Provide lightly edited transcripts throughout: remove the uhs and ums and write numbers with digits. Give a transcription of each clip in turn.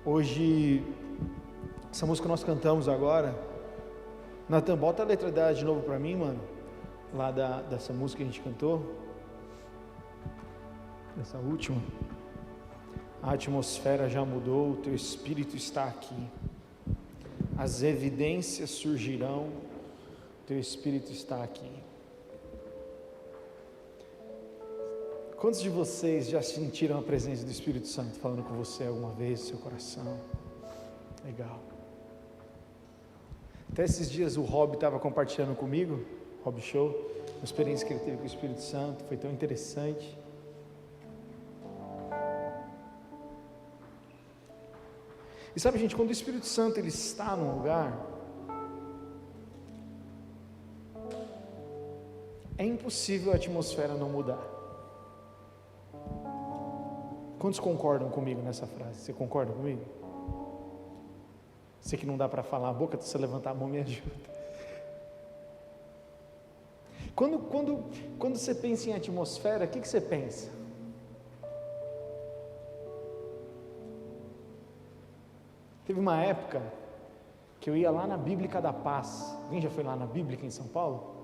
Hoje, essa música que nós cantamos agora, Natan, bota a letra dela de novo pra mim, mano, lá dessa música que a gente cantou, dessa última. A atmosfera já mudou, o teu espírito está aqui, as evidências surgirão, o teu espírito está aqui. Quantos de vocês já sentiram a presença do Espírito Santo falando com você alguma vez no seu coração? Legal. Até esses dias o Rob estava compartilhando comigo, Rob Show, uma experiência que ele teve com o Espírito Santo, foi tão interessante. E sabe, gente, quando o Espírito Santo ele está num lugar, é impossível a atmosfera não mudar. Quantos concordam comigo nessa frase? Você concorda comigo? Sei que não dá para falar a boca, se você levantar a mão me ajuda. Quando você pensa em atmosfera, o que você pensa? Teve uma época que eu ia lá na Bíblica da Paz. Alguém já foi lá na Bíblica em São Paulo?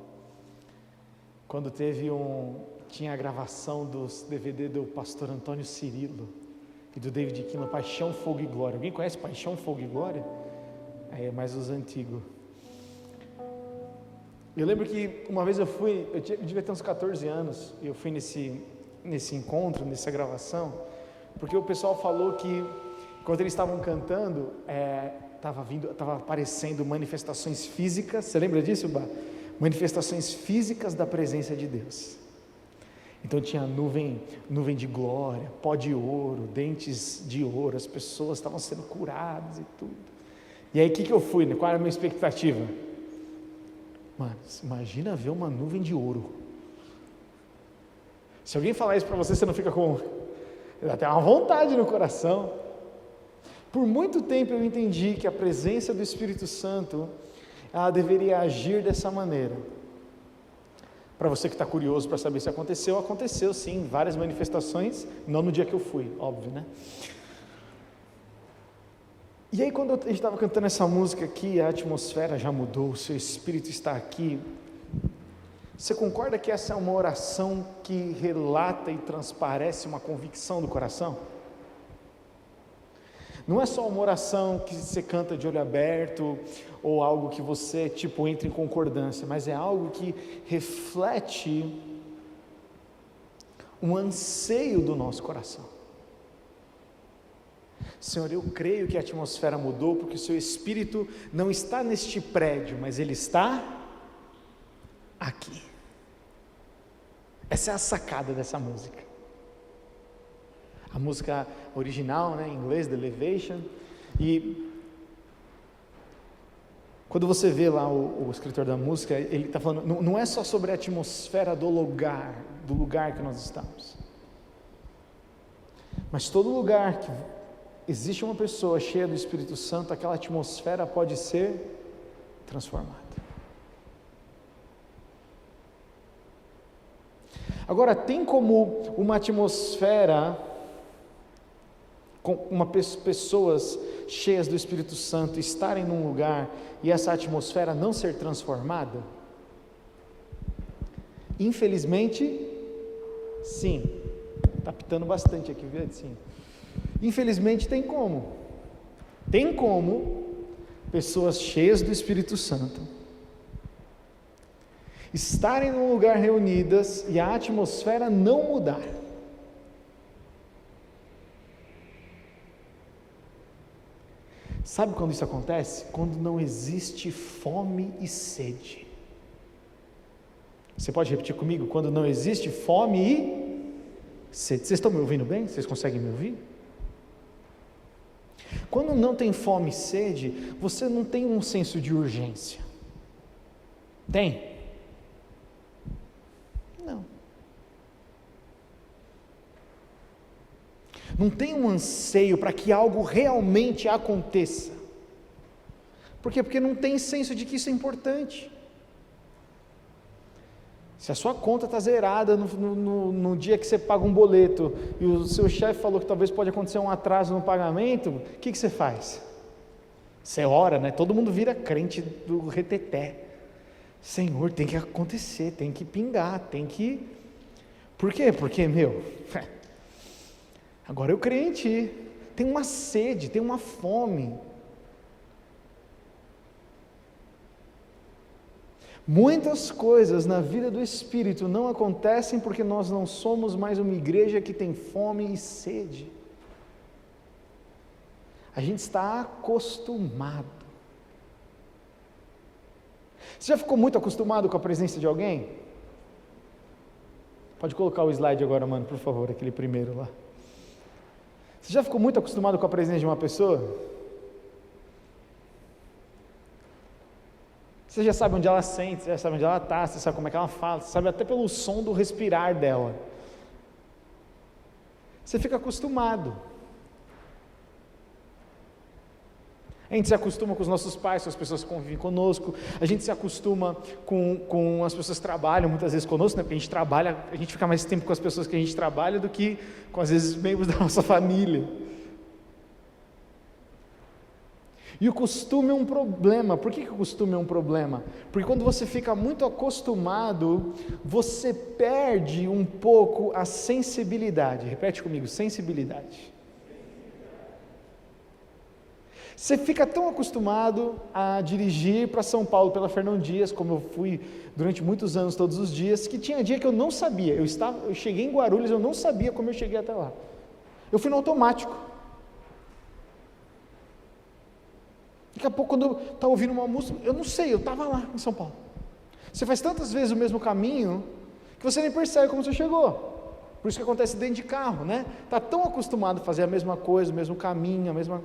Quando tinha a gravação dos DVD do pastor Antônio Cirilo e do David Kinlan, Paixão, Fogo e Glória. Alguém conhece Paixão, Fogo e Glória? É mais os antigos. Eu lembro que uma vez eu devia ter uns 14 anos, eu fui nesse encontro, nessa gravação, porque o pessoal falou que quando eles estavam cantando, estava aparecendo manifestações físicas. Você lembra disso, Bá? Manifestações físicas da presença de Deus. Então tinha nuvem de glória, pó de ouro, dentes de ouro, as pessoas estavam sendo curadas e tudo. E aí o que eu fui, né? Qual era a minha expectativa? Mano, imagina ver uma nuvem de ouro. Se alguém falar isso para você, você não fica com... Dá até uma vontade no coração. Por muito tempo eu entendi que a presença do Espírito Santo, ela deveria agir dessa maneira. Para você que está curioso para saber se aconteceu sim, várias manifestações, não no dia que eu fui, óbvio, né? E aí quando a gente estava cantando essa música aqui, a atmosfera já mudou, o seu Espírito está aqui, você concorda que essa é uma oração que relata e transparece uma convicção do coração? Não é só uma oração que você canta de olho aberto, ou algo que você, entra em concordância, mas é algo que reflete um anseio do nosso coração. Senhor, eu creio que a atmosfera mudou, porque o seu Espírito não está neste prédio, mas ele está aqui. Essa é a sacada dessa música. A música original, né, em inglês, The Elevation, e quando você vê lá o escritor da música, ele está falando, não é só sobre a atmosfera do lugar que nós estamos, mas todo lugar que existe uma pessoa cheia do Espírito Santo, aquela atmosfera pode ser transformada. Agora, tem como uma atmosfera com pessoas cheias do Espírito Santo estarem num lugar e essa atmosfera não ser transformada? Infelizmente, sim. Está pitando bastante aqui, viu? Sim. Infelizmente tem como. Tem como pessoas cheias do Espírito Santo estarem num lugar reunidas e a atmosfera não mudar. Sabe quando isso acontece? Quando não existe fome e sede. Você pode repetir comigo? Quando não existe fome e sede. Vocês estão me ouvindo bem? Vocês conseguem me ouvir? Quando não tem fome e sede, você não tem um senso de urgência. Tem? Não. Não tem um anseio para que algo realmente aconteça. Por quê? Porque não tem senso de que isso é importante. Se a sua conta está zerada no dia que você paga um boleto e o seu chefe falou que talvez pode acontecer um atraso no pagamento, o que você faz? Você ora, né? Todo mundo vira crente do reteté. Senhor, tem que acontecer, tem que pingar, tem que... Por quê? Porque, agora eu creio em Ti. Tem uma sede, tem uma fome. Muitas coisas na vida do Espírito não acontecem porque nós não somos mais uma igreja que tem fome e sede. A gente está acostumado. Você já ficou muito acostumado com a presença de alguém? Pode colocar o slide agora, mano, por favor, aquele primeiro lá. Você já ficou muito acostumado com a presença de uma pessoa? Você já sabe onde ela sente, você já sabe onde ela está, você sabe como é que ela fala, você sabe até pelo som do respirar dela. Você fica acostumado. A gente se acostuma com os nossos pais, com as pessoas que convivem conosco, a gente se acostuma com as pessoas que trabalham muitas vezes conosco, né? Porque a gente trabalha, a gente fica mais tempo com as pessoas que a gente trabalha do que com, às vezes, membros da nossa família. E o costume é um problema. Por que o costume é um problema? Porque quando você fica muito acostumado, você perde um pouco a sensibilidade. Repete comigo, sensibilidade. Você fica tão acostumado a dirigir para São Paulo pela Fernão Dias, como eu fui durante muitos anos, todos os dias, que tinha dia que eu não sabia. Eu cheguei em Guarulhos, eu não sabia como eu cheguei até lá. Eu fui no automático. Daqui a pouco, quando eu estava ouvindo uma música, eu não sei, eu estava lá em São Paulo. Você faz tantas vezes o mesmo caminho, que você nem percebe como você chegou. Por isso que acontece dentro de carro, né? Está tão acostumado a fazer a mesma coisa, o mesmo caminho, a mesma...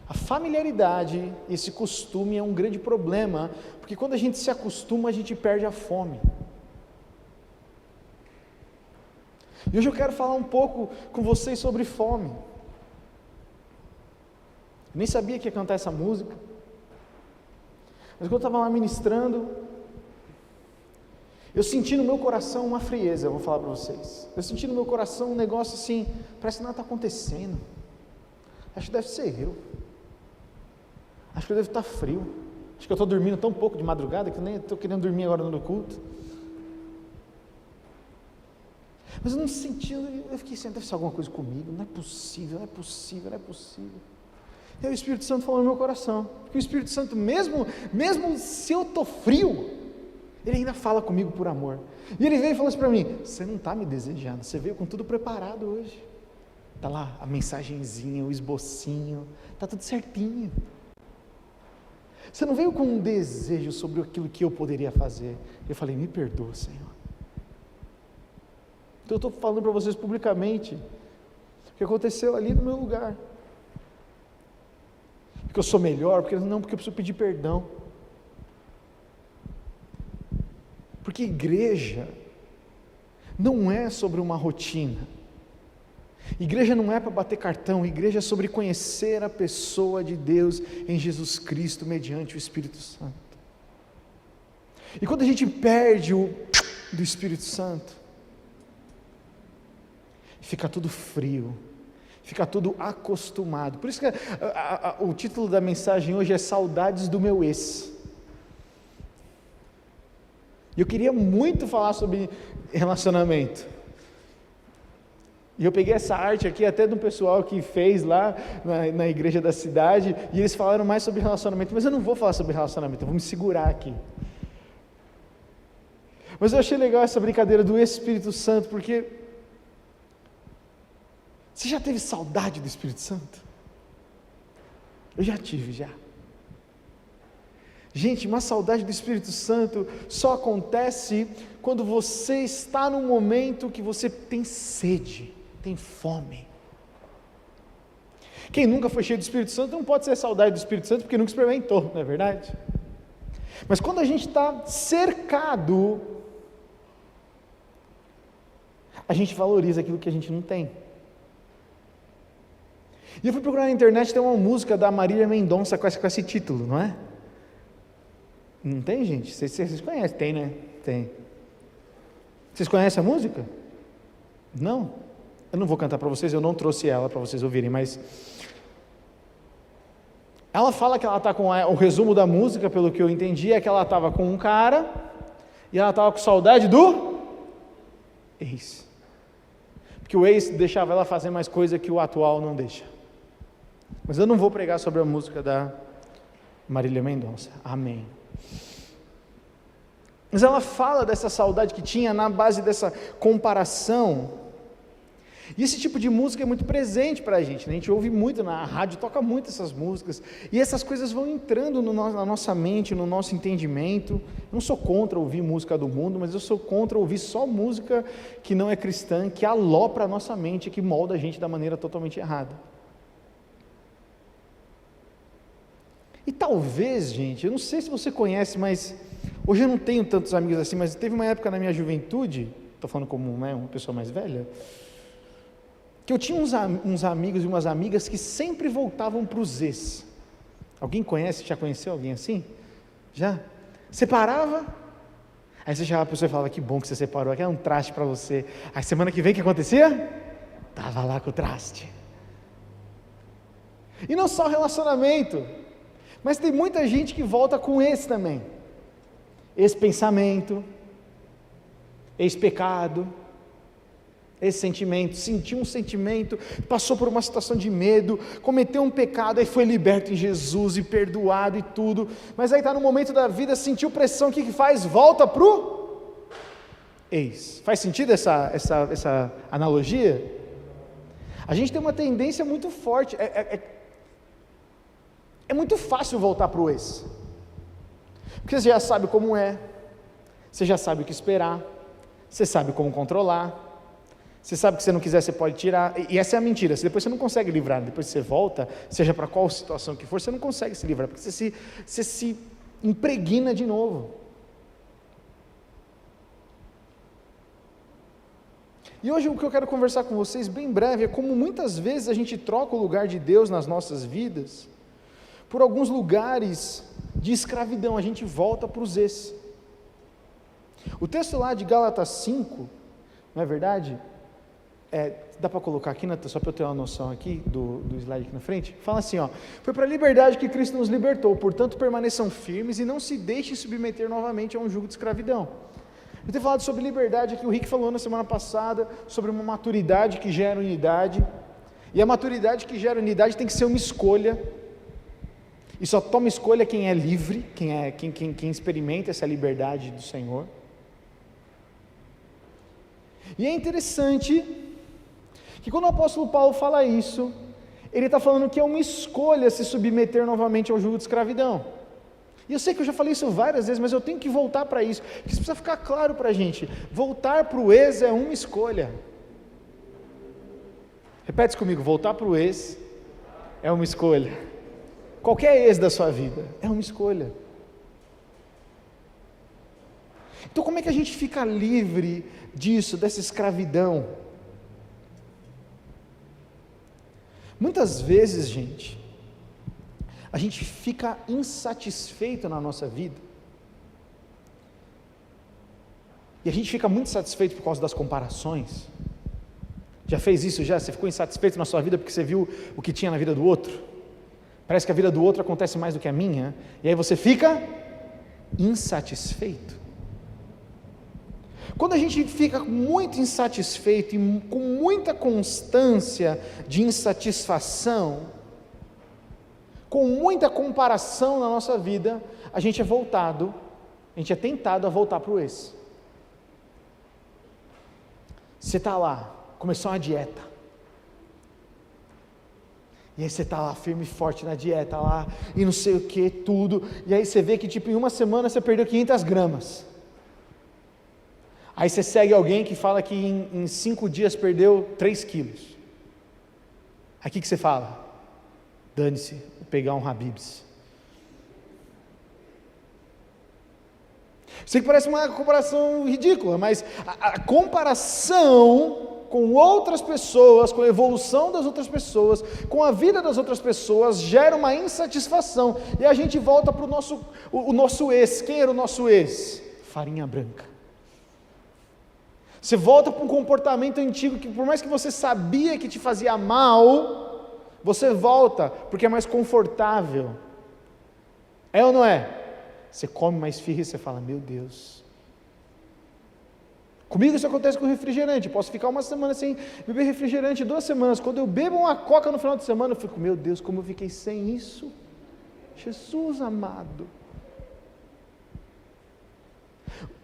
A familiaridade, esse costume é um grande problema, porque quando a gente se acostuma, a gente perde a fome. E hoje eu quero falar um pouco com vocês sobre fome. Eu nem sabia que ia cantar essa música, mas quando eu estava lá ministrando, eu senti no meu coração uma frieza, eu vou falar para vocês. Eu senti no meu coração um negócio assim, parece que nada está acontecendo. Acho que deve ser eu. Acho que eu devo estar frio. Acho que eu estou dormindo tão pouco de madrugada que eu nem estou querendo dormir agora no culto. Mas eu não senti, eu fiquei assim, deve ser alguma coisa comigo, não é possível, não é possível, não é possível. E aí o Espírito Santo falou no meu coração, porque o Espírito Santo, mesmo se eu estou frio, ele ainda fala comigo por amor. E ele veio e falou assim para mim, você não está me desejando, você veio com tudo preparado hoje. Está lá a mensagenzinha, o esbocinho, está tudo certinho. Você não veio com um desejo sobre aquilo que eu poderia fazer. Eu falei, me perdoa, Senhor. Então eu estou falando para vocês publicamente o que aconteceu ali no meu lugar. Porque eu sou melhor, porque eu preciso pedir perdão. Porque igreja não é sobre uma rotina. Igreja não é para bater cartão, igreja é sobre conhecer a pessoa de Deus em Jesus Cristo mediante o Espírito Santo. E quando a gente perde o do Espírito Santo, fica tudo frio, fica tudo acostumado. Por isso que o título da mensagem hoje é Saudades do Meu Ex. E eu queria muito falar sobre relacionamento. E eu peguei essa arte aqui até do pessoal que fez lá na igreja da cidade, e eles falaram mais sobre relacionamento, mas eu não vou falar sobre relacionamento, eu vou me segurar aqui. Mas eu achei legal essa brincadeira do Espírito Santo, porque você já teve saudade do Espírito Santo? Eu já tive, já. Gente, uma saudade do Espírito Santo só acontece quando você está num momento que você tem sede, tem fome. Quem nunca foi cheio do Espírito Santo não pode ter saudade do Espírito Santo porque nunca experimentou, não é verdade? Mas quando a gente está cercado, a gente valoriza aquilo que a gente não tem. E eu fui procurar na internet, tem uma música da Marília Mendonça com esse título, não é? Não tem, gente? Vocês conhecem? Tem, né? Tem. Vocês conhecem a música? Não? Eu não vou cantar para vocês, eu não trouxe ela para vocês ouvirem, mas ela fala que ela está com o resumo da música, pelo que eu entendi, é que ela estava com um cara e ela estava com saudade do ex. Porque o ex deixava ela fazer mais coisa que o atual não deixa. Mas eu não vou pregar sobre a música da Marília Mendonça. Amém. Mas ela fala dessa saudade que tinha na base dessa comparação. E esse tipo de música é muito presente para a gente, né? A gente ouve muito na rádio, toca muito essas músicas, e essas coisas vão entrando na nossa mente, no nosso entendimento. Eu não sou contra ouvir música do mundo, mas eu sou contra ouvir só música que não é cristã, que alopra a nossa mente, que molda a gente da maneira totalmente errada. E talvez, gente, eu não sei se você conhece, mas hoje eu não tenho tantos amigos assim, mas teve uma época na minha juventude, estou falando como uma pessoa mais velha, que eu tinha uns amigos e umas amigas que sempre voltavam para os ex. Alguém conhece, já conheceu alguém assim? Já? Separava, aí você chamava a pessoa e falava, que bom que você separou, aqui é um traste para você. Aí semana que vem o que acontecia? Estava lá com o traste. E não só relacionamento, mas tem muita gente que volta com esse também. Esse pensamento, esse pecado, esse sentimento, sentiu um sentimento, passou por uma situação de medo, cometeu um pecado, aí foi liberto em Jesus e perdoado e tudo, mas aí está no momento da vida, sentiu pressão, o que faz? Volta para o ex. Faz sentido essa analogia? A gente tem uma tendência muito forte, é muito fácil voltar para o ex, porque você já sabe como é, você já sabe o que esperar, você sabe como controlar, você sabe que se você não quiser, você pode tirar, e essa é a mentira, depois você não consegue livrar, depois que você volta, seja para qual situação que for, você não consegue se livrar, porque você se impregna de novo. E hoje o que eu quero conversar com vocês, bem breve, é como muitas vezes a gente troca o lugar de Deus nas nossas vidas, por alguns lugares de escravidão, a gente volta para os ex. O texto lá de Gálatas 5, não é verdade? Dá para colocar aqui, só para eu ter uma noção aqui do slide aqui na frente, fala assim, foi para a liberdade que Cristo nos libertou, portanto permaneçam firmes e não se deixem submeter novamente a um jugo de escravidão. Eu tenho falado sobre liberdade aqui, o Rick falou na semana passada, sobre uma maturidade que gera unidade, e a maturidade que gera unidade tem que ser uma escolha, e só toma escolha quem é livre, quem experimenta essa liberdade do Senhor. E é interessante que quando o apóstolo Paulo fala isso, ele está falando que é uma escolha se submeter novamente ao jugo de escravidão. E eu sei que eu já falei isso várias vezes, mas eu tenho que voltar para isso, porque isso precisa ficar claro para a gente. Voltar para o ex é uma escolha. Repete comigo, voltar para o ex é uma escolha. Qualquer ex da sua vida é uma escolha. Então como é que a gente fica livre disso, dessa escravidão? Muitas vezes, gente, a gente fica insatisfeito na nossa vida, e a gente fica muito satisfeito por causa das comparações. Já fez isso já? Você ficou insatisfeito na sua vida porque você viu o que tinha na vida do outro? Parece que a vida do outro acontece mais do que a minha, e aí você fica insatisfeito. Quando a gente fica muito insatisfeito e com muita constância de insatisfação, com muita comparação na nossa vida, a gente é tentado a voltar para o ex. Você está lá, começou uma dieta, e aí você está lá firme e forte na dieta lá, e não sei o que, tudo, e aí você vê que em uma semana você perdeu 500 gramas, aí você segue alguém que fala que em 5 dias perdeu 3 quilos, aí o que você fala? Dane-se, vou pegar um Habib's. Sei que parece uma comparação ridícula, mas a comparação com outras pessoas, com a evolução das outras pessoas, com a vida das outras pessoas, gera uma insatisfação, e a gente volta para o nosso ex. Quem era o nosso ex? Farinha branca. Você volta para um comportamento antigo, que por mais que você sabia que te fazia mal, você volta, porque é mais confortável. É ou não é? Você come mais esfirra e você fala, meu Deus. Comigo isso acontece com refrigerante, posso ficar uma semana sem beber refrigerante, 2 semanas, quando eu bebo uma coca no final de semana, eu fico, meu Deus, como eu fiquei sem isso, Jesus amado.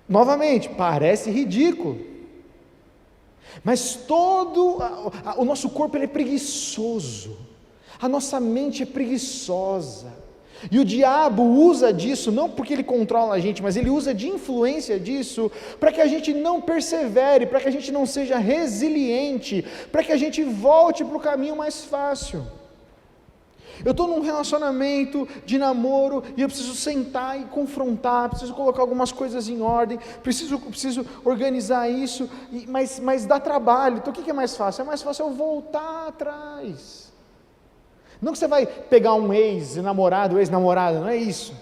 Novamente, parece ridículo, mas todo o nosso corpo ele é preguiçoso, a nossa mente é preguiçosa, e o diabo usa disso, não porque ele controla a gente, mas ele usa de influência disso, para que a gente não persevere, para que a gente não seja resiliente, para que a gente volte para o caminho mais fácil. Eu estou num relacionamento de namoro, e eu preciso sentar e confrontar, preciso colocar algumas coisas em ordem, preciso organizar isso, mas dá trabalho. Então o que é mais fácil? É mais fácil eu voltar atrás. Não que você vai pegar um ex-namorado, ex-namorada, não é isso.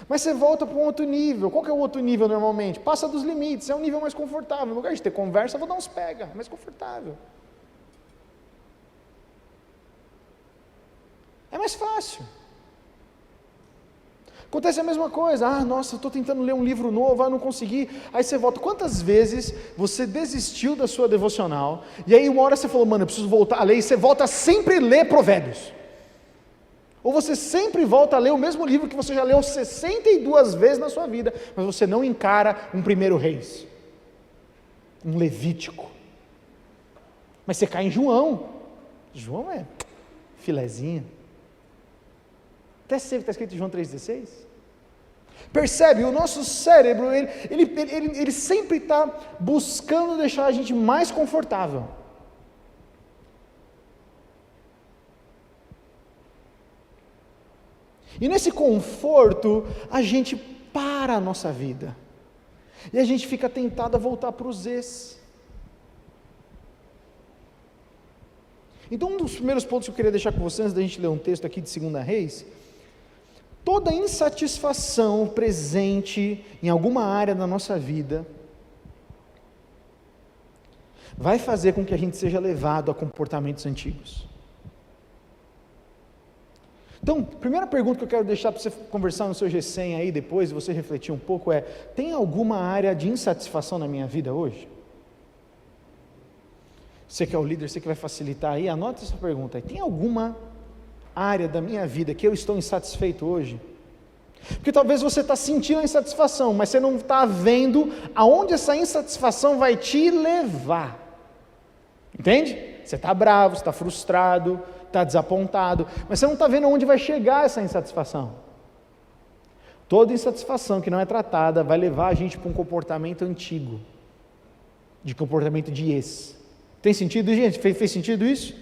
Mas você volta para um outro nível. Qual que é o outro nível normalmente? Passa dos limites, é um nível mais confortável. No lugar de ter conversa, eu vou dar uns pega, mais confortável. É mais fácil. Acontece a mesma coisa. Nossa, eu estou tentando ler um livro novo, não consegui. Aí você volta. Quantas vezes você desistiu da sua devocional, e aí uma hora você falou, mano, eu preciso voltar a ler, e você volta a sempre ler Provérbios. Ou você sempre volta a ler o mesmo livro que você já leu 62 vezes na sua vida, mas você não encara um 1 Reis, um Levítico. Mas você cai em João. João é filezinho. Até sei que está escrito em João 3,16. Percebe? O nosso cérebro, ele sempre está buscando deixar a gente mais confortável. E nesse conforto, a gente para a nossa vida. E a gente fica tentado a voltar para os ex. Então, um dos primeiros pontos que eu queria deixar com vocês, antes da gente ler um texto aqui de 2 Reis, toda insatisfação presente em alguma área da nossa vida, vai fazer com que a gente seja levado a comportamentos antigos. Então, a primeira pergunta que eu quero deixar para você conversar no seu G100 aí depois, você refletir um pouco tem alguma área de insatisfação na minha vida hoje? Você que é o líder, você que vai facilitar aí, anota essa pergunta aí. Tem alguma área da minha vida que eu estou insatisfeito hoje? Porque talvez você está sentindo a insatisfação, mas você não está vendo aonde essa insatisfação vai te levar. Entende? Você está bravo, você está frustrado, está desapontado, mas você não está vendo aonde vai chegar essa insatisfação. Toda insatisfação que não é tratada vai levar a gente para um comportamento antigo, de comportamento de ex. Tem sentido, gente? Fez sentido isso?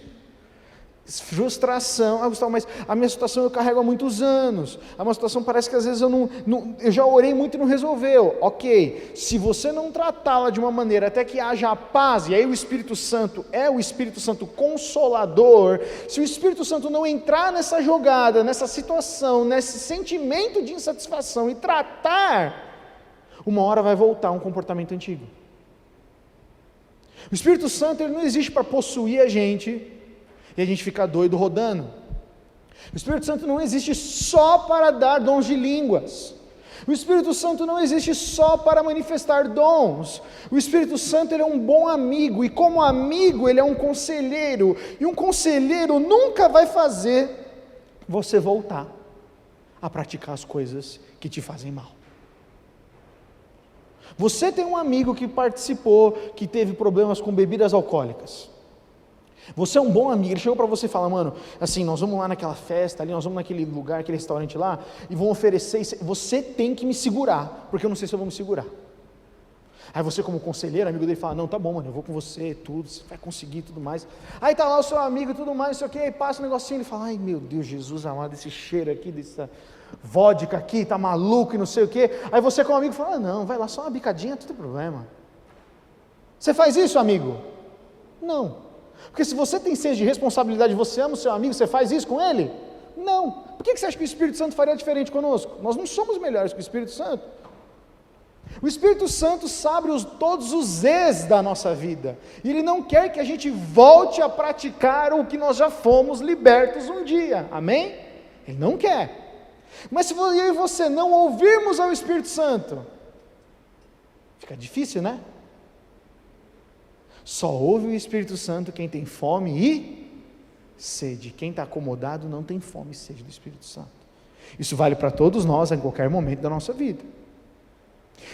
Frustração. Gustavo, mas a minha situação eu carrego há muitos anos. A minha situação parece que às vezes eu já orei muito e não resolveu. Ok, se você não tratá-la de uma maneira até que haja a paz, e aí o Espírito Santo é o Espírito Santo consolador, se o Espírito Santo não entrar nessa jogada, nessa situação, nesse sentimento de insatisfação e tratar, uma hora vai voltar um comportamento antigo. O Espírito Santo ele não existe para possuir a gente e a gente ficar doido rodando. O Espírito Santo não existe só para dar dons de línguas. O Espírito Santo não existe só para manifestar dons. O Espírito Santo ele é um bom amigo, e como amigo ele é um conselheiro, e um conselheiro nunca vai fazer você voltar a praticar as coisas que te fazem mal. Você tem um amigo que participou, que teve problemas com bebidas alcoólicas. Você é um bom amigo, ele chegou para você e fala, mano, assim, nós vamos lá naquela festa ali, nós vamos naquele lugar, aquele restaurante lá, e vão oferecer, você tem que me segurar, porque eu não sei se eu vou me segurar. Aí você como conselheiro, amigo dele, fala, não, tá bom, mano, eu vou com você, tudo, você vai conseguir e tudo mais. Aí tá lá o seu amigo e tudo mais, isso aqui, aí passa um negocinho, ele fala, ai meu Deus, Jesus amado, esse cheiro aqui, vodka aqui, tá maluco e não sei o quê. Aí você com um amigo fala, não, vai lá, só uma bicadinha, não tem problema. Você faz isso, amigo? Não. Porque se você tem senso de responsabilidade, você ama o seu amigo, você faz isso com ele? Não. Por que você acha que o Espírito Santo faria diferente conosco? Nós não somos melhores que o Espírito Santo. O Espírito Santo sabe todos os Z's da nossa vida. E Ele não quer que a gente volte a praticar o que nós já fomos libertos um dia. Amém? Ele não quer. Mas se eu e você não ouvirmos ao Espírito Santo, fica difícil, né? Só ouve o Espírito Santo quem tem fome e sede. Quem está acomodado não tem fome e sede do Espírito Santo. Isso vale para todos nós em qualquer momento da nossa vida.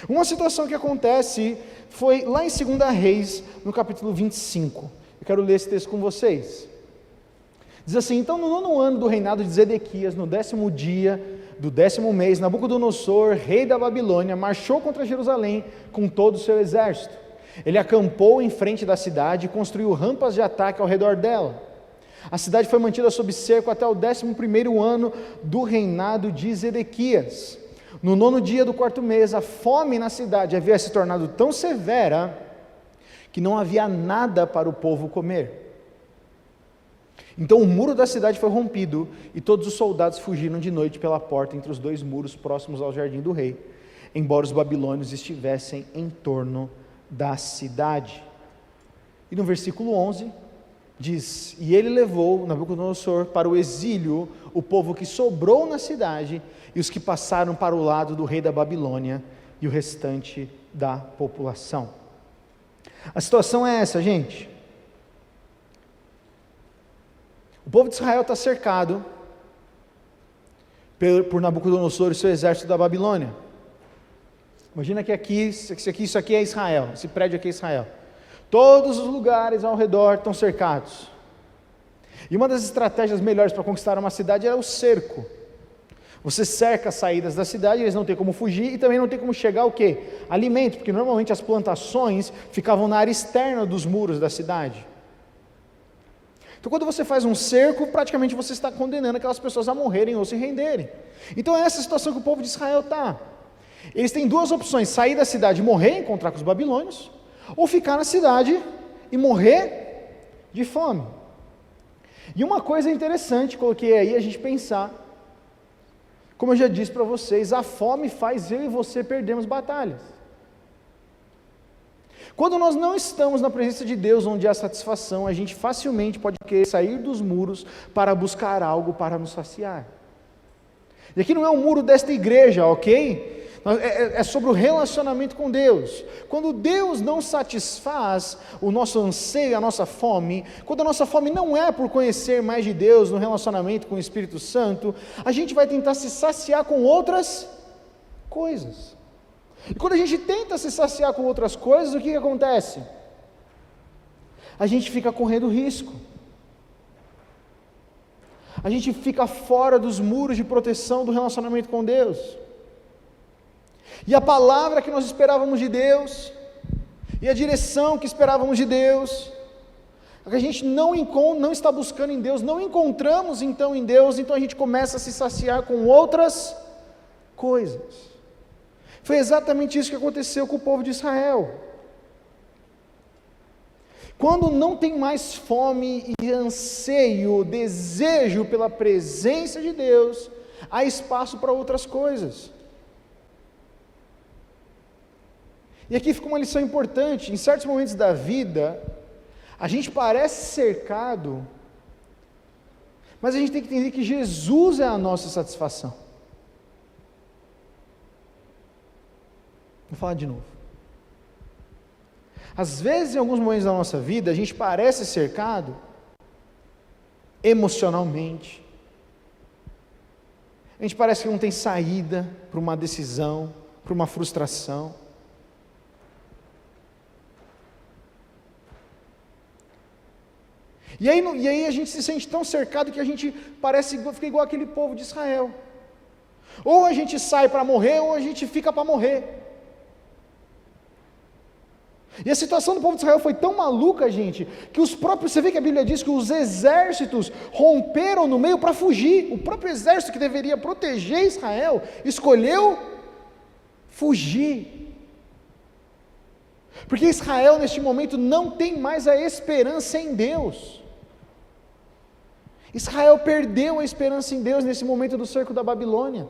Uma situação que acontece foi lá em 2 Reis, no capítulo 25. Eu quero ler esse texto com vocês. Diz assim: então no 9º ano do reinado de Zedequias, no 10º dia do 10º mês, Nabucodonosor, rei da Babilônia, marchou contra Jerusalém com todo o seu exército. Ele acampou em frente da cidade e construiu rampas de ataque ao redor dela. A cidade foi mantida sob cerco até o 11º ano do reinado de Zedequias. No 9º dia do 4º mês, a fome na cidade havia se tornado tão severa que não havia nada para o povo comer. Então o muro da cidade foi rompido e todos os soldados fugiram de noite pela porta entre os 2 muros próximos ao jardim do rei, embora os babilônios estivessem em torno da cidade. E no versículo 11 diz: e ele levou, Nabucodonosor, para o exílio o povo que sobrou na cidade e os que passaram para o lado do rei da Babilônia e o restante da população. A situação é essa, gente. O povo de Israel está cercado por Nabucodonosor e seu exército da Babilônia. Imagina que isso aqui é Israel, esse prédio aqui é Israel. Todos os lugares ao redor estão cercados. E uma das estratégias melhores para conquistar uma cidade era o cerco. Você cerca as saídas da cidade, eles não têm como fugir e também não tem como chegar o quê? Alimento, porque normalmente as plantações ficavam na área externa dos muros da cidade. Então quando você faz um cerco, praticamente você está condenando aquelas pessoas a morrerem ou se renderem. Então é essa a situação que o povo de Israel está. Eles têm 2 opções: sair da cidade e morrer, encontrar com os babilônios, ou ficar na cidade e morrer de fome. E uma coisa interessante, coloquei aí a gente pensar, como eu já disse para vocês, a fome faz eu e você perdermos batalhas. Quando nós não estamos na presença de Deus, onde há satisfação, a gente facilmente pode querer sair dos muros para buscar algo para nos saciar. E aqui não é um muro desta igreja, ok? É sobre o relacionamento com Deus. Quando Deus não satisfaz o nosso anseio, a nossa fome, quando a nossa fome não é por conhecer mais de Deus no relacionamento com o Espírito Santo, a gente vai tentar se saciar com outras coisas. E quando a gente tenta se saciar com outras coisas, o que acontece? A gente fica correndo risco. A gente fica fora dos muros de proteção do relacionamento com Deus. E a palavra que nós esperávamos de Deus, e a direção que esperávamos de Deus, a que a gente não está buscando em Deus, não encontramos então em Deus, então a gente começa a se saciar com outras coisas. Foi exatamente isso que aconteceu com o povo de Israel. Quando não tem mais fome e anseio, desejo pela presença de Deus, há espaço para outras coisas. E aqui fica uma lição importante: em certos momentos da vida, a gente parece cercado, mas a gente tem que entender que Jesus é a nossa satisfação. Vou falar de novo. Às vezes, em alguns momentos da nossa vida, a gente parece cercado emocionalmente. A gente parece que não tem saída para uma decisão, para uma frustração. E aí a gente se sente tão cercado que a gente fica igual aquele povo de Israel. Ou a gente sai para morrer, ou a gente fica para morrer. E a situação do povo de Israel foi tão maluca, gente, que você vê que a Bíblia diz que os exércitos romperam no meio para fugir. O próprio exército que deveria proteger Israel escolheu fugir. Porque Israel neste momento não tem mais a esperança em Deus. Israel perdeu a esperança em Deus nesse momento do cerco da Babilônia.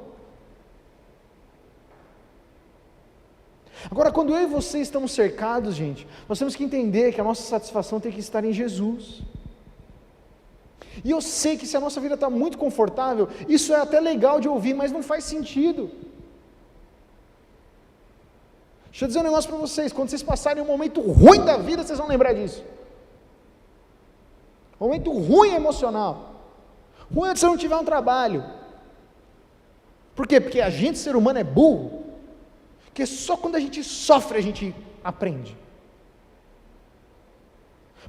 Agora, quando eu e você estamos cercados, gente, nós temos que entender que a nossa satisfação tem que estar em Jesus. E eu sei que se a nossa vida está muito confortável, isso é até legal de ouvir, mas não faz sentido. Deixa eu dizer um negócio para vocês, quando vocês passarem um momento ruim da vida, vocês vão lembrar disso. Um momento ruim emocional. Ruim é se você não tiver um trabalho. Por quê? Porque a gente, ser humano, é burro. Porque só quando a gente sofre, a gente aprende.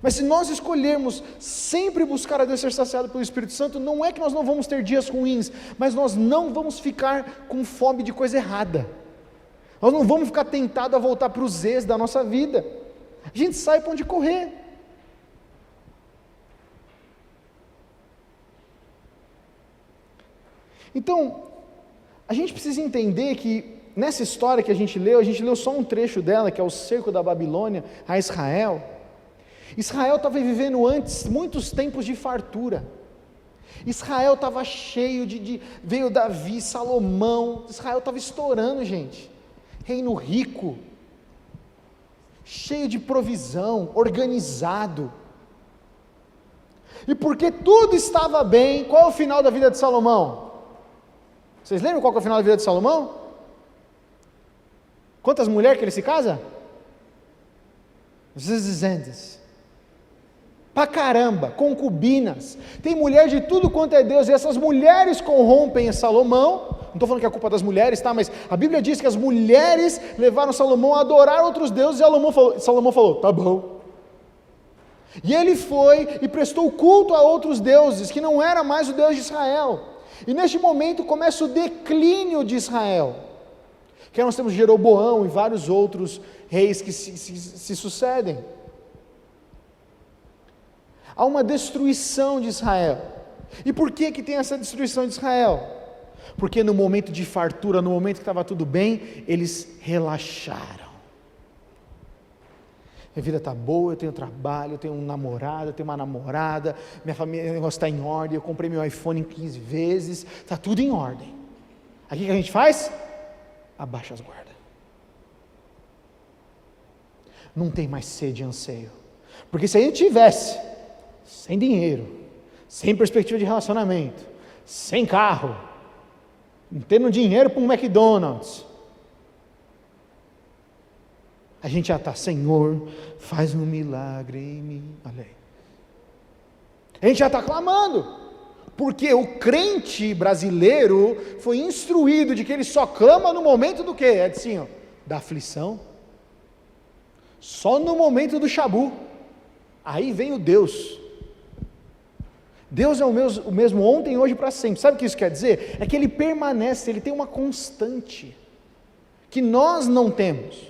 Mas se nós escolhermos sempre buscar a Deus, ser saciado pelo Espírito Santo, não é que nós não vamos ter dias ruins, mas nós não vamos ficar com fome de coisa errada. Nós não vamos ficar tentados a voltar para os ex da nossa vida. A gente sabe para onde correr. Então, a gente precisa entender que nessa história que a gente leu só um trecho dela, que é o cerco da Babilônia a Israel. Israel estava vivendo antes muitos tempos de fartura. Israel estava cheio veio Davi, Salomão, Israel estava estourando, gente. Reino rico, cheio de provisão, organizado. E porque tudo estava bem, qual é o final da vida de Salomão? Vocês lembram qual é o final da vida de Salomão? Quantas mulheres que ele se casa? 200. Pra caramba, concubinas. Tem mulher de tudo quanto é Deus, e essas mulheres corrompem Salomão. Não estou falando que é culpa das mulheres, tá? Mas a Bíblia diz que as mulheres levaram Salomão a adorar outros deuses, e Salomão falou, tá bom. E ele foi e prestou culto a outros deuses, que não era mais o Deus de Israel. E neste momento começa o declínio de Israel. Que nós temos Jeroboão e vários outros reis que se sucedem. Há uma destruição de Israel. E por que tem essa destruição de Israel? Porque no momento de fartura, no momento que estava tudo bem, eles relaxaram. Minha vida está boa, eu tenho trabalho, eu tenho um namorado, eu tenho uma namorada, minha família, o negócio está em ordem, eu comprei meu iPhone 15 vezes, está tudo em ordem. Aí o que a gente faz? Abaixa as guardas. Não tem mais sede e anseio. Porque se a gente tivesse sem dinheiro, sem perspectiva de relacionamento, sem carro, não tendo dinheiro para um McDonald's, a gente já está, Senhor, faz um milagre em mim. Olha aí. A gente já está clamando, porque o crente brasileiro foi instruído de que ele só clama no momento do quê? É assim, ó, da aflição. Só no momento do chabu. Aí vem o Deus. Deus é o mesmo ontem, hoje e para sempre. Sabe o que isso quer dizer? É que Ele permanece, Ele tem uma constante, que nós não temos.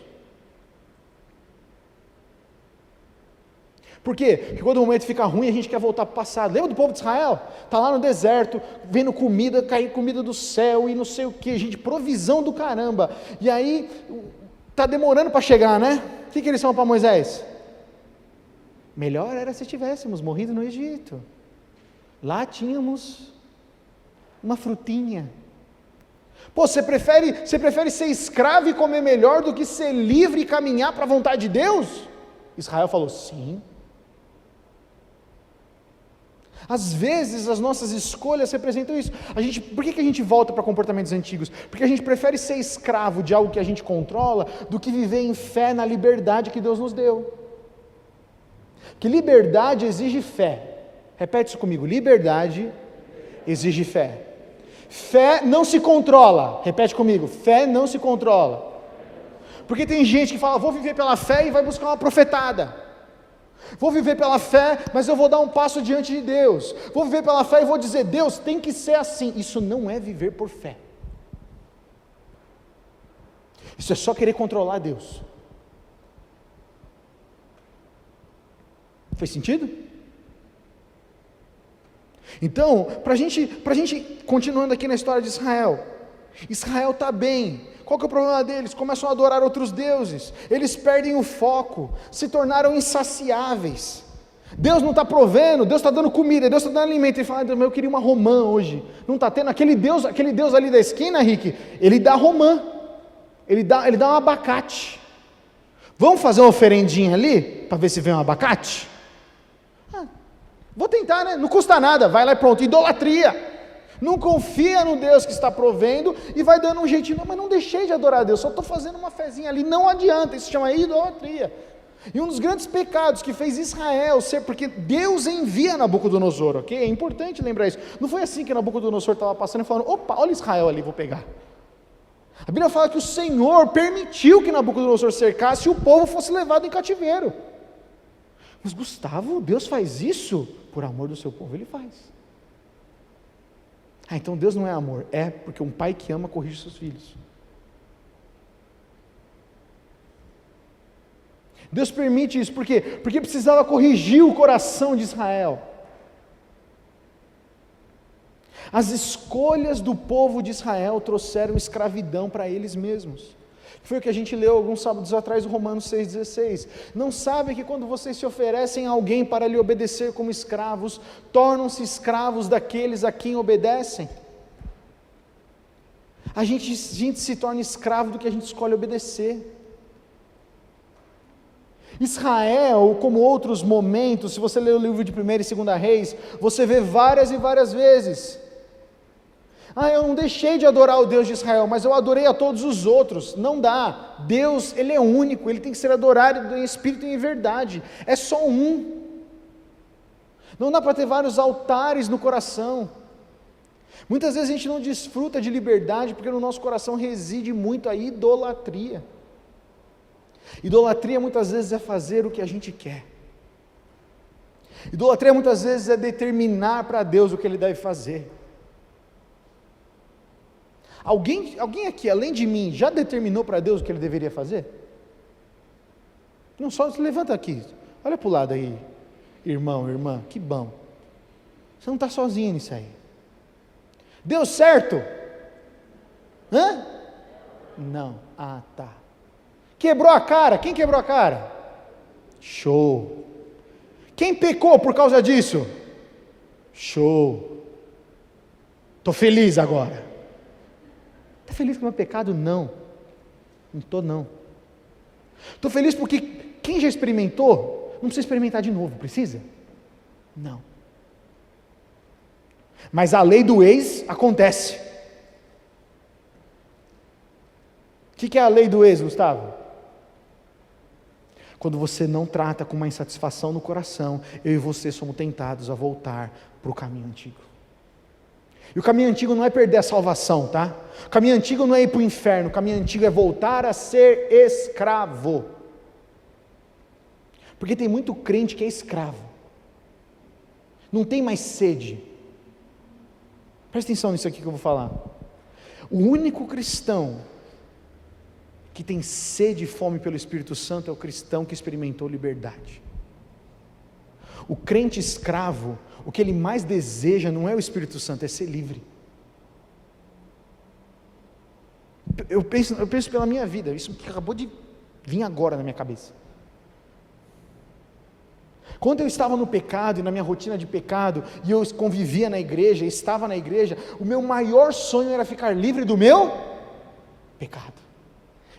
Por quê? Porque quando o momento fica ruim, a gente quer voltar para o passado. Lembra do povo de Israel? Está lá no deserto, vendo comida, cair comida do céu e não sei o que, gente, provisão do caramba. E aí, está demorando para chegar, né? O que eles falam para Moisés? Melhor era se tivéssemos morrido no Egito. Lá tínhamos uma frutinha. Pô, você prefere ser escravo e comer melhor do que ser livre e caminhar para a vontade de Deus? Israel falou, sim. Às vezes as nossas escolhas representam isso. Por que a gente volta para comportamentos antigos? Porque a gente prefere ser escravo de algo que a gente controla do que viver em fé na liberdade que Deus nos deu. Que liberdade exige fé. Repete isso comigo, liberdade exige fé. Fé não se controla. Repete comigo, fé não se controla. Porque tem gente que fala, vou viver pela fé e vai buscar uma profetada. Vou viver pela fé, mas eu vou dar um passo diante de Deus. Vou viver pela fé e vou dizer, Deus, tem que ser assim. Isso não é viver por fé. Isso é só querer controlar Deus. Fez sentido? Então, para a gente continuando aqui na história de Israel, Israel está bem. Qual que é o problema deles? Começam a adorar outros deuses, eles perdem o foco, se tornaram insaciáveis. Deus não está provendo, Deus está dando comida, Deus está dando alimento. Ele fala, Deus, eu queria uma romã hoje. Não está tendo? Aquele Deus ali da esquina, Rick, ele dá romã, ele dá um abacate. Vamos fazer uma oferendinha ali, para ver se vem um abacate? Vou tentar, né? Não custa nada, vai lá e pronto. Idolatria. Não confia no Deus que está provendo e vai dando um jeitinho. Não, mas não deixei de adorar a Deus, só estou fazendo uma fezinha ali. Não adianta, isso se chama idolatria. E um dos grandes pecados que fez Israel ser, porque Deus envia Nabucodonosor, ok? É importante lembrar isso. Não foi assim que Nabucodonosor estava passando e falando, opa, olha Israel ali, vou pegar. A Bíblia fala que o Senhor permitiu que Nabucodonosor cercasse e o povo fosse levado em cativeiro. Mas Gustavo, Deus faz isso? Por amor do seu povo, Ele faz. Então Deus não é amor, é porque um pai que ama corrige seus filhos. Deus permite isso, por quê? Porque precisava corrigir o coração de Israel. As escolhas do povo de Israel trouxeram escravidão para eles mesmos. Foi o que a gente leu alguns sábados atrás, no Romanos 6,16. Não sabe que quando vocês se oferecem a alguém para lhe obedecer como escravos, tornam-se escravos daqueles a quem obedecem? A gente se torna escravo do que a gente escolhe obedecer. Israel, como outros momentos, se você ler o livro de 1ª e 2ª Reis, você vê várias e várias vezes. Eu não deixei de adorar o Deus de Israel, mas eu adorei a todos os outros. Não dá. Deus, Ele é único, Ele tem que ser adorado em espírito e em verdade. É só um. Não dá para ter vários altares no coração. Muitas vezes a gente não desfruta de liberdade, porque no nosso coração reside muito a idolatria. Idolatria muitas vezes é fazer o que a gente quer. Idolatria muitas vezes é determinar para Deus o que Ele deve fazer. Alguém aqui, além de mim, já determinou para Deus o que Ele deveria fazer? Não, só se levanta aqui, olha para o lado aí, irmão, irmã, que bom. Você não está sozinho nisso aí. Deu certo? Hã? Não. Tá. Quebrou a cara? Quem quebrou a cara? Show. Quem pecou por causa disso? Show. Estou feliz agora. Está feliz com o meu pecado? Não estou não. Estou feliz porque quem já experimentou, não precisa experimentar de novo, precisa? Não. Mas a lei do ex acontece. O que é a lei do ex, Gustavo? Quando você não trata com uma insatisfação no coração, eu e você somos tentados a voltar para o caminho antigo. E o caminho antigo não é perder a salvação, tá? O caminho antigo não é ir para o inferno, o caminho antigo é voltar a ser escravo. Porque tem muito crente que é escravo, não tem mais sede. Presta atenção nisso aqui que eu vou falar. O único cristão que tem sede e fome pelo Espírito Santo é o cristão que experimentou liberdade. O crente escravo, o que ele mais deseja não é o Espírito Santo, é ser livre. Eu penso pela minha vida, isso que acabou de vir agora na minha cabeça. Quando eu estava no pecado e na minha rotina de pecado, e eu convivia na igreja, estava na igreja, o meu maior sonho era ficar livre do meu pecado.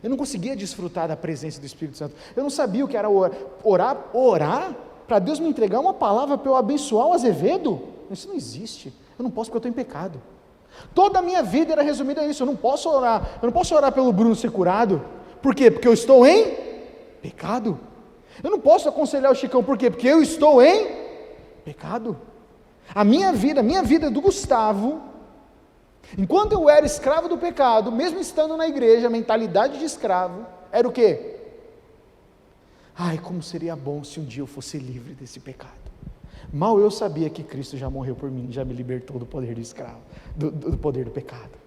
Eu não conseguia desfrutar da presença do Espírito Santo. Eu não sabia o que era orar para Deus me entregar uma palavra para eu abençoar o Azevedo. Isso não existe. Eu não posso porque eu estou em pecado. Toda a minha vida era resumida a isso. Eu não posso orar pelo Bruno ser curado. Por quê? Porque eu estou em pecado. Eu não posso aconselhar o Chicão. Por quê? Porque eu estou em pecado. A minha vida do Gustavo, enquanto eu era escravo do pecado, mesmo estando na igreja, a mentalidade de escravo era o quê? Como seria bom se um dia eu fosse livre desse pecado. Mal eu sabia que Cristo já morreu por mim, já me libertou do poder do escravo, do poder do pecado.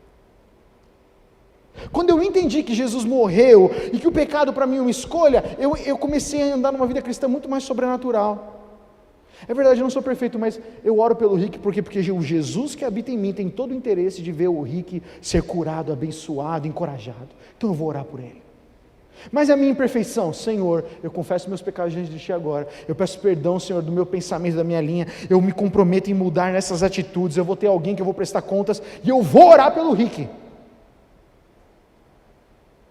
Quando eu entendi que Jesus morreu e que o pecado para mim é uma escolha, eu comecei a andar numa vida cristã muito mais sobrenatural. É verdade, eu não sou perfeito, mas eu oro pelo Rick, por quê? Porque o Jesus que habita em mim tem todo o interesse de ver o Rick ser curado, abençoado, encorajado. Então eu vou orar por ele. Mas a minha imperfeição, Senhor, eu confesso meus pecados diante de Ti agora, eu peço perdão, Senhor, do meu pensamento, da minha linha, eu me comprometo em mudar nessas atitudes, eu vou ter alguém que eu vou prestar contas, e eu vou orar pelo Rick.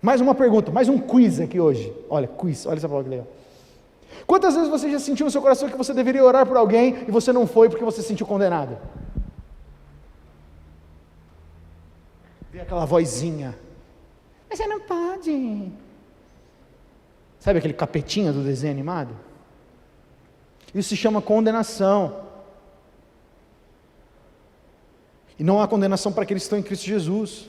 Mais uma pergunta, mais um quiz aqui hoje, olha, quiz, olha essa palavra que legal. Quantas vezes você já sentiu no seu coração que você deveria orar por alguém, e você não foi porque você se sentiu condenado? Vem aquela vozinha, mas você não pode... Sabe aquele capetinha do desenho animado? Isso se chama condenação. E não há condenação para aqueles que estão em Cristo Jesus.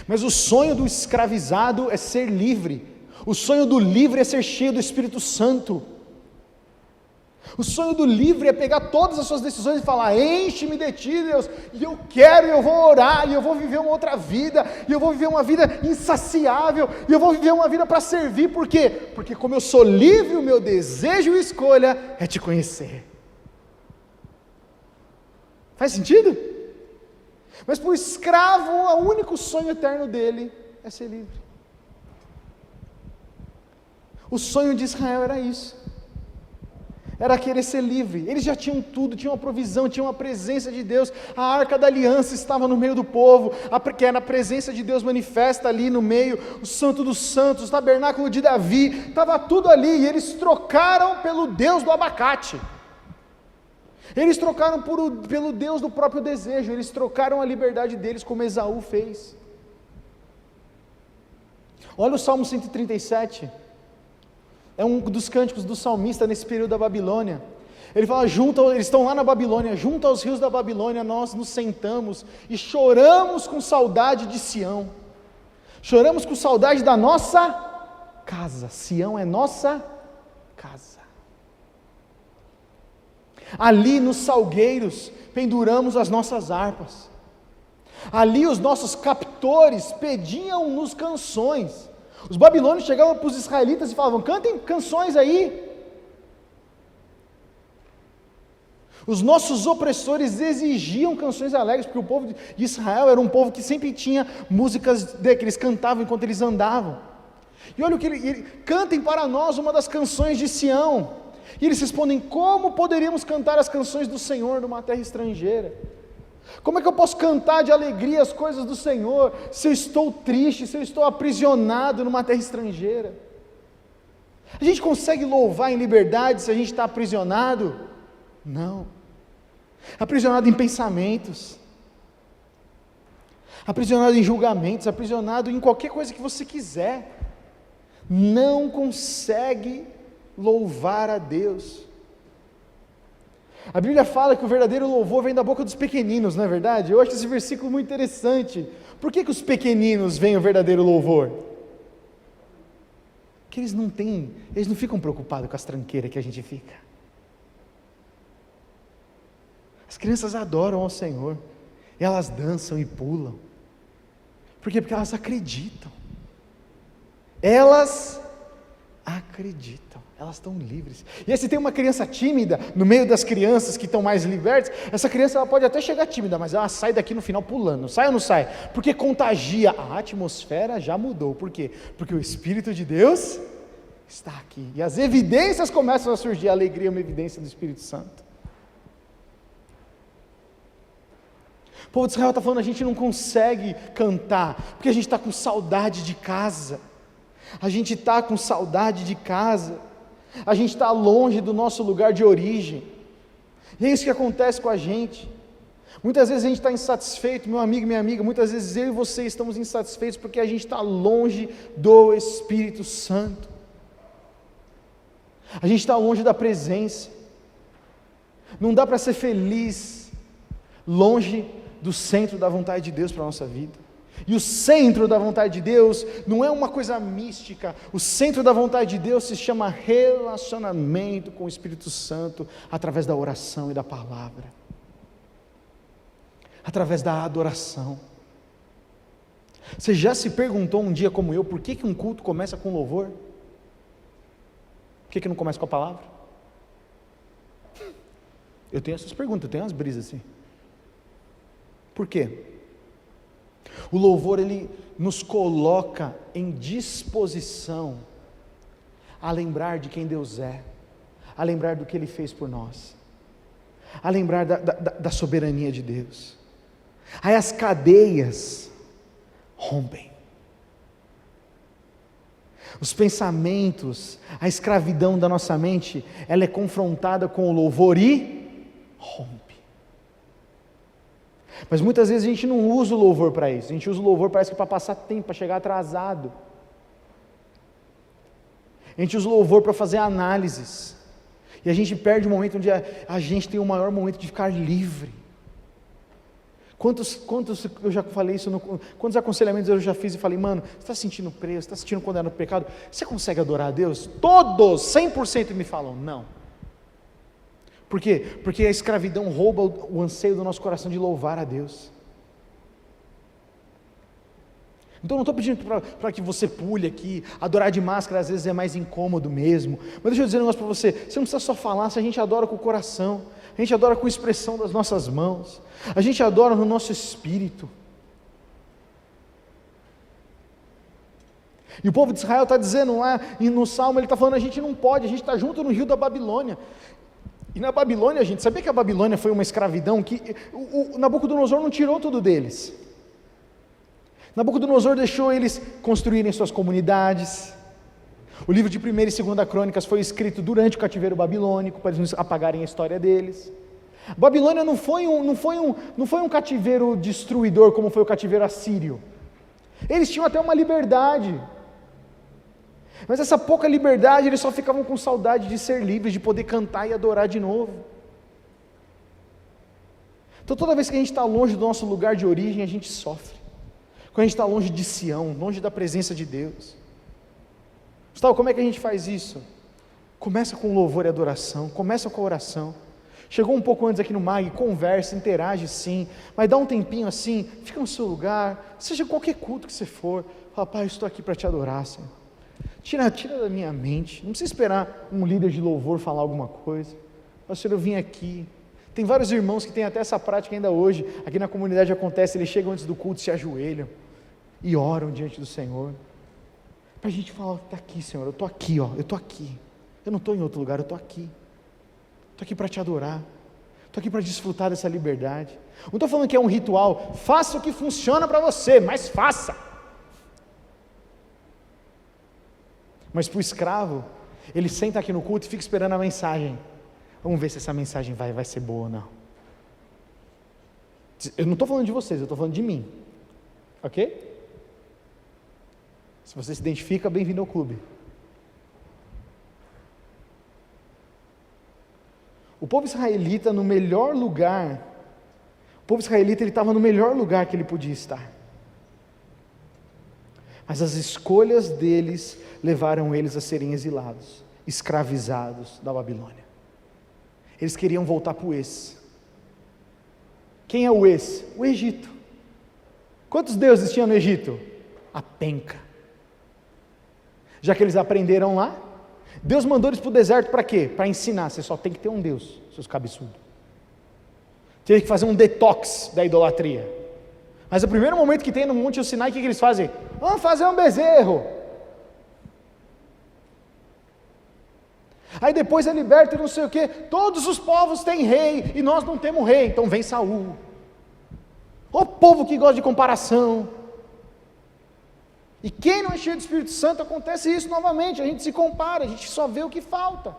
Mas o sonho do escravizado é ser livre. O sonho do livre é ser cheio do Espírito Santo. O sonho do livre é pegar todas as suas decisões e falar: enche-me de Ti, Deus, e eu quero, e eu vou orar, e eu vou viver uma outra vida, e eu vou viver uma vida insaciável, e eu vou viver uma vida para servir. Por quê? Porque como eu sou livre, o meu desejo e escolha é Te conhecer. Faz sentido? Mas para o escravo, o único sonho eterno dele é ser livre. O sonho de Israel era isso. Era querer ser livre. Eles já tinham tudo, tinham uma provisão, tinham a presença de Deus, a arca da aliança estava no meio do povo, que era a presença de Deus manifesta ali no meio, o santo dos santos, o tabernáculo de Davi, estava tudo ali, e eles trocaram pelo Deus do abacate, eles trocaram pelo Deus do próprio desejo, eles trocaram a liberdade deles como Esaú fez. Olha o Salmo 137, é um dos cânticos do salmista nesse período da Babilônia. Ele fala, eles estão lá na Babilônia, junto aos rios da Babilônia, nós nos sentamos e choramos com saudade de Sião. Choramos com saudade da nossa casa. Sião é nossa casa. Ali nos salgueiros penduramos as nossas harpas. Ali os nossos captores pediam-nos canções. Os babilônios chegavam para os israelitas e falavam, cantem canções aí. Os nossos opressores exigiam canções alegres, porque o povo de Israel era um povo que sempre tinha músicas que eles cantavam enquanto eles andavam. E olha o que cantem para nós uma das canções de Sião. E eles respondem, como poderíamos cantar as canções do Senhor numa terra estrangeira? Como é que eu posso cantar de alegria as coisas do Senhor, se eu estou triste, se eu estou aprisionado numa terra estrangeira? A gente consegue louvar em liberdade se a gente está aprisionado? Não. Aprisionado em pensamentos, aprisionado em julgamentos, aprisionado em qualquer coisa que você quiser. Não consegue louvar a Deus. A Bíblia fala que o verdadeiro louvor vem da boca dos pequeninos, não é verdade? Eu acho esse versículo muito interessante. Por que os pequeninos veem o verdadeiro louvor? Porque eles não ficam preocupados com as tranqueiras que a gente fica. As crianças adoram ao Senhor, e elas dançam e pulam. Por quê? Porque elas acreditam. Elas acreditam, elas estão livres. E aí se tem uma criança tímida, no meio das crianças que estão mais libertas, essa criança ela pode até chegar tímida, mas ela sai daqui no final pulando, sai ou não sai? Porque contagia, a atmosfera já mudou. Por quê? Porque o Espírito de Deus está aqui, e as evidências começam a surgir. A alegria é uma evidência do Espírito Santo. O povo de Israel está falando, a gente não consegue cantar, porque a gente está com saudade de casa, a gente está com saudade de casa, a gente está longe do nosso lugar de origem, e é isso que acontece com a gente. Muitas vezes a gente está insatisfeito, meu amigo e minha amiga, muitas vezes eu e você estamos insatisfeitos, porque a gente está longe do Espírito Santo, a gente está longe da presença. Não dá para ser feliz longe do centro da vontade de Deus para a nossa vida. E o centro da vontade de Deus não é uma coisa mística. O centro da vontade de Deus se chama relacionamento com o Espírito Santo, através da oração e da palavra, através da adoração. Você já se perguntou um dia como eu, por que um culto começa com louvor? Por que não começa com a palavra? Eu tenho essas perguntas, eu tenho umas brisas assim. Por quê? O louvor, ele nos coloca em disposição a lembrar de quem Deus é, a lembrar do que Ele fez por nós, a lembrar da soberania de Deus. Aí as cadeias rompem. Os pensamentos, a escravidão da nossa mente, ela é confrontada com o louvor e rompe. Mas muitas vezes a gente não usa o louvor para isso, a gente usa o louvor parece que para passar tempo, para chegar atrasado. A gente usa o louvor para fazer análises, e a gente perde o momento onde a gente tem o maior momento de ficar livre. Quantos eu já falei isso, quantos aconselhamentos eu já fiz e falei, mano, você está se sentindo preso, você está se sentindo condenado no pecado, você consegue adorar a Deus? Todos, 100% me falam, não. Por quê? Porque a escravidão rouba o anseio do nosso coração de louvar a Deus. Então eu não estou pedindo para que você pule aqui, adorar de máscara às vezes é mais incômodo mesmo, mas deixa eu dizer um negócio para você, você não precisa só falar, se a gente adora com o coração, a gente adora com a expressão das nossas mãos, a gente adora no nosso espírito. E o povo de Israel está dizendo lá, e no Salmo ele está falando, a gente não pode, a gente está junto no rio da Babilônia. E na Babilônia, gente, sabia que a Babilônia foi uma escravidão que o Nabucodonosor não tirou tudo deles. Nabucodonosor deixou eles construírem suas comunidades. O livro de 1ª e 2ª Crônicas foi escrito durante o cativeiro babilônico, para eles não apagarem a história deles. A Babilônia não foi um cativeiro destruidor como foi o cativeiro assírio. Eles tinham até uma liberdade. Mas essa pouca liberdade, eles só ficavam com saudade de ser livres, de poder cantar e adorar de novo. Então toda vez que a gente está longe do nosso lugar de origem, a gente sofre. Quando a gente está longe de Sião, longe da presença de Deus. Gustavo, como é que a gente faz isso? Começa com louvor e adoração, começa com a oração. Chegou um pouco antes aqui no MAG, conversa, interage sim, mas dá um tempinho assim, fica no seu lugar, seja qualquer culto que você for, fala, Pai, eu estou aqui para te adorar, Senhor. Tira da minha mente, não precisa esperar um líder de louvor falar alguma coisa. Senhor, eu vim aqui. Tem vários irmãos que têm até essa prática ainda hoje, aqui na comunidade acontece, eles chegam antes do culto, se ajoelham e oram diante do Senhor, para a gente falar, está aqui Senhor, eu estou aqui, eu estou aqui, eu não estou em outro lugar, eu estou aqui para te adorar, estou aqui para desfrutar dessa liberdade. Não estou falando que é um ritual, faça o que funciona para você, mas faça. Mas para o escravo, ele senta aqui no culto e fica esperando a mensagem, vamos ver se essa mensagem vai ser boa ou não. Eu não estou falando de vocês, eu estou falando de mim, ok? Se você se identifica, bem-vindo ao clube. O povo israelita no melhor lugar, o povo israelita ele estava no melhor lugar que ele podia estar. Mas as escolhas deles levaram eles a serem exilados, escravizados da Babilônia. Eles queriam voltar para o ex. Quem é o ex? O Egito. Quantos deuses tinha no Egito? A penca. Já que eles aprenderam lá, Deus mandou eles para o deserto para quê? Para ensinar, você só tem que ter um Deus, seus cabeçudos. Teve que fazer um detox da idolatria. Mas o primeiro momento que tem no Monte Sinai, o que eles fazem? Vamos fazer um bezerro. Aí depois é liberto e não sei o que, todos os povos têm rei, e nós não temos rei, então vem Saul. O povo que gosta de comparação. E quem não é cheio do Espírito Santo, acontece isso novamente, a gente se compara, a gente só vê o que falta.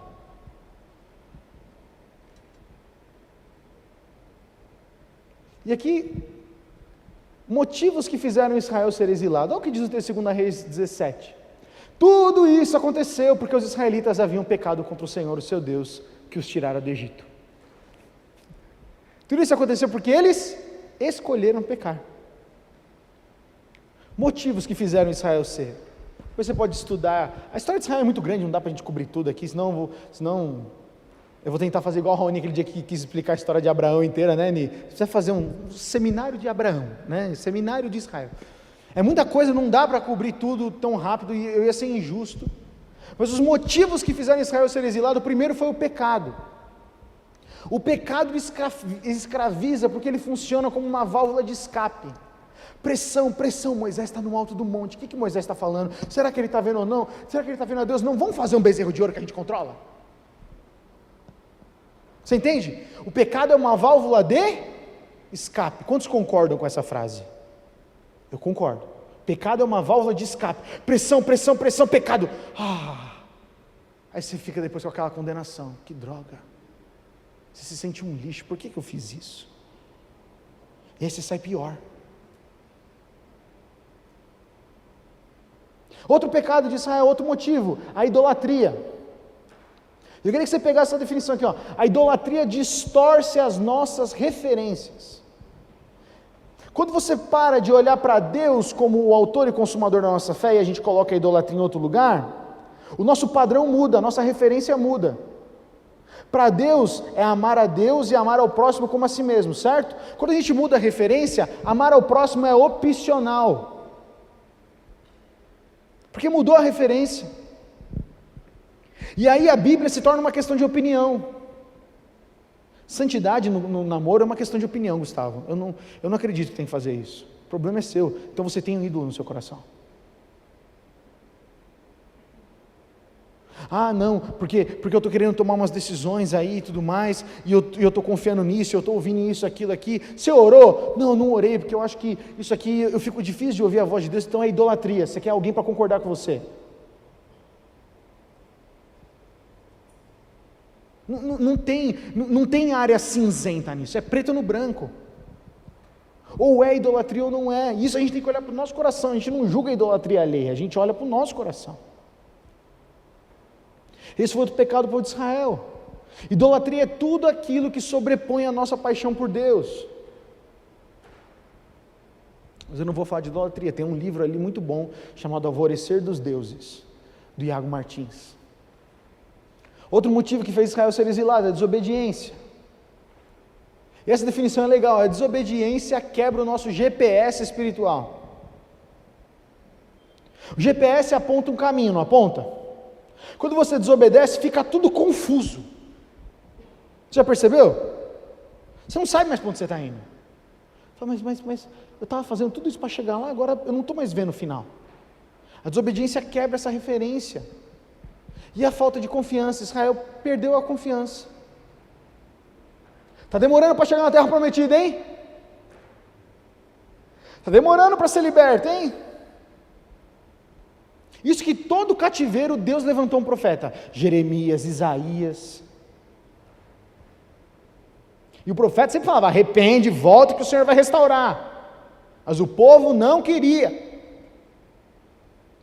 E aqui, motivos que fizeram Israel ser exilado, olha o que diz o texto 2 Reis 17. Tudo isso aconteceu porque os israelitas haviam pecado contra o Senhor, o seu Deus, que os tirara do Egito. Tudo isso aconteceu porque eles escolheram pecar. Motivos que fizeram Israel ser. Você pode estudar, a história de Israel é muito grande, não dá para a gente cobrir tudo aqui, senão eu vou tentar fazer igual a Rony aquele dia que quis explicar a história de Abraão inteira, né, Ni? Você vai fazer um seminário de Abraão, né? Seminário de Israel. É muita coisa, não dá para cobrir tudo tão rápido e eu ia ser injusto. Mas os motivos que fizeram Israel ser exilado, o primeiro foi o pecado. O pecado escraviza porque ele funciona como uma válvula de escape. Pressão, pressão, Moisés está no alto do monte, o que Moisés está falando? Será que ele está vendo ou não? Será que ele está vendo a Deus? Não, vamos fazer um bezerro de ouro que a gente controla? Você entende? O pecado é uma válvula de escape. Quantos concordam com essa frase? Eu concordo. Pecado é uma válvula de escape. Pressão, pressão, pressão, pecado. Aí você fica depois com aquela condenação. Que droga. Você se sente um lixo. Por que eu fiz isso? E aí você sai pior. Outro pecado de Israel, outro motivo, a idolatria. Eu queria que você pegasse essa definição aqui, ó. A idolatria distorce as nossas referências. Quando você para de olhar para Deus como o autor e consumador da nossa fé, e a gente coloca a idolatria em outro lugar, o nosso padrão muda, a nossa referência muda. Para Deus é amar a Deus e amar ao próximo como a si mesmo, certo? Quando a gente muda a referência, amar ao próximo é opcional. Porque mudou a referência. E aí a Bíblia se torna uma questão de opinião. Santidade no namoro é uma questão de opinião, Gustavo. Eu não acredito que tem que fazer isso. O problema é seu. Então você tem um ídolo no seu coração. Não, porque eu estou querendo tomar umas decisões aí e tudo mais, e eu estou confiando nisso, eu estou ouvindo isso, aquilo aqui. Você orou? Não orei, porque eu acho que isso aqui, eu fico difícil de ouvir a voz de Deus, então é idolatria. Você quer alguém para concordar com você? Não tem área cinzenta nisso, é preto no branco. Ou é idolatria ou não é. Isso a gente tem que olhar para o nosso coração, a gente não julga a idolatria alheia, a gente olha para o nosso coração. Esse foi outro pecado do povo de Israel. Idolatria é tudo aquilo que sobrepõe a nossa paixão por Deus. Mas eu não vou falar de idolatria, tem um livro ali muito bom, chamado Alvorecer dos Deuses, do Iago Martins. Outro motivo que fez Israel ser exilado é a desobediência. E essa definição é legal, a desobediência quebra o nosso GPS espiritual. O GPS aponta um caminho, não aponta? Quando você desobedece, fica tudo confuso. Você já percebeu? Você não sabe mais para onde você está indo. Fala, mas eu estava fazendo tudo isso para chegar lá, agora eu não estou mais vendo o final. A desobediência quebra essa referência. E a falta de confiança, Israel perdeu a confiança. Está demorando para chegar na terra prometida, hein? Está demorando para ser liberto, hein? Isso que todo cativeiro Deus levantou um profeta, Jeremias, Isaías. E o profeta sempre falava, arrepende, volta que o Senhor vai restaurar. Mas o povo não queria.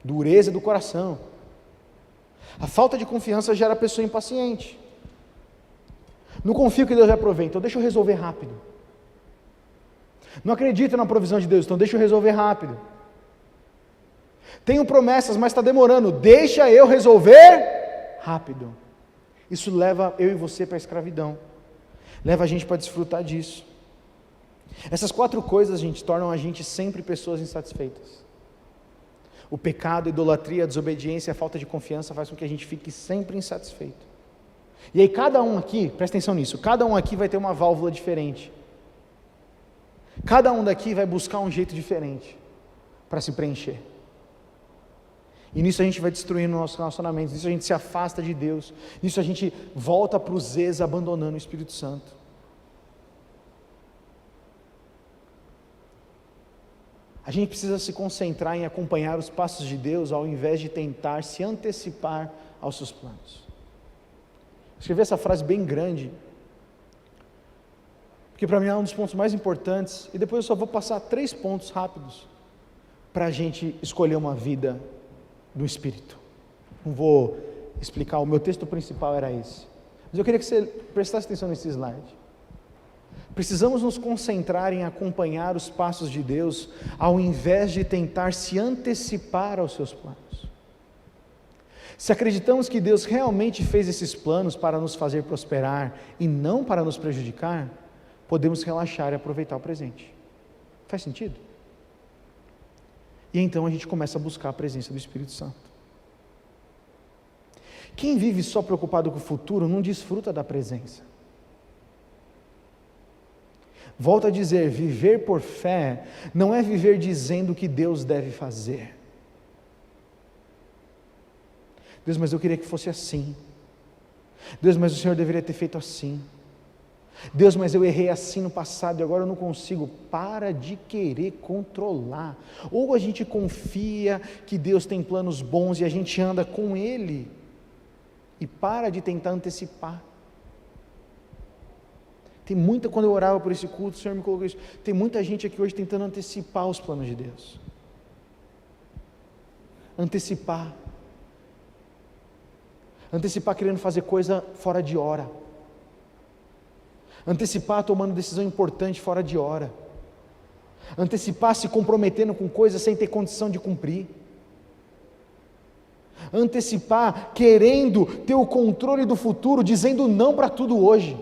Dureza do coração. A falta de confiança gera a pessoa impaciente. Não confio que Deus vai prover, então deixa eu resolver rápido. Não acredito na provisão de Deus, então deixa eu resolver rápido. Tenho promessas, mas está demorando, deixa eu resolver rápido. Isso leva eu e você para a escravidão. Leva a gente para desfrutar disso. Essas 4 coisas, gente, tornam a gente sempre pessoas insatisfeitas. O pecado, a idolatria, a desobediência, a falta de confiança faz com que a gente fique sempre insatisfeito. E aí cada um aqui, presta atenção nisso, cada um aqui vai ter uma válvula diferente. Cada um daqui vai buscar um jeito diferente para se preencher. E nisso a gente vai destruindo nossos relacionamentos, nisso a gente se afasta de Deus, nisso a gente volta para os Z's abandonando o Espírito Santo. A gente precisa se concentrar em acompanhar os passos de Deus ao invés de tentar se antecipar aos seus planos. Escrevi essa frase bem grande, porque para mim é um dos pontos mais importantes, e depois eu só vou passar 3 pontos rápidos para a gente escolher uma vida do Espírito. Não vou explicar, o meu texto principal era esse, mas eu queria que você prestasse atenção nesse slide. Precisamos nos concentrar em acompanhar os passos de Deus, ao invés de tentar se antecipar aos seus planos. Se acreditamos que Deus realmente fez esses planos para nos fazer prosperar e não para nos prejudicar, podemos relaxar e aproveitar o presente. Faz sentido? E então a gente começa a buscar a presença do Espírito Santo. Quem vive só preocupado com o futuro não desfruta da presença. Volto a dizer, viver por fé não é viver dizendo o que Deus deve fazer. Deus, mas eu queria que fosse assim. Deus, mas o Senhor deveria ter feito assim. Deus, mas eu errei assim no passado e agora eu não consigo. Para de querer controlar. Ou a gente confia que Deus tem planos bons e a gente anda com Ele, e para de tentar antecipar. Tem muita, quando eu orava por esse culto, o Senhor me colocou isso, tem muita gente aqui hoje tentando antecipar os planos de Deus. Antecipar querendo fazer coisa fora de hora, antecipar tomando decisão importante fora de hora, antecipar se comprometendo com coisas sem ter condição de cumprir, antecipar querendo ter o controle do futuro, dizendo não para tudo hoje,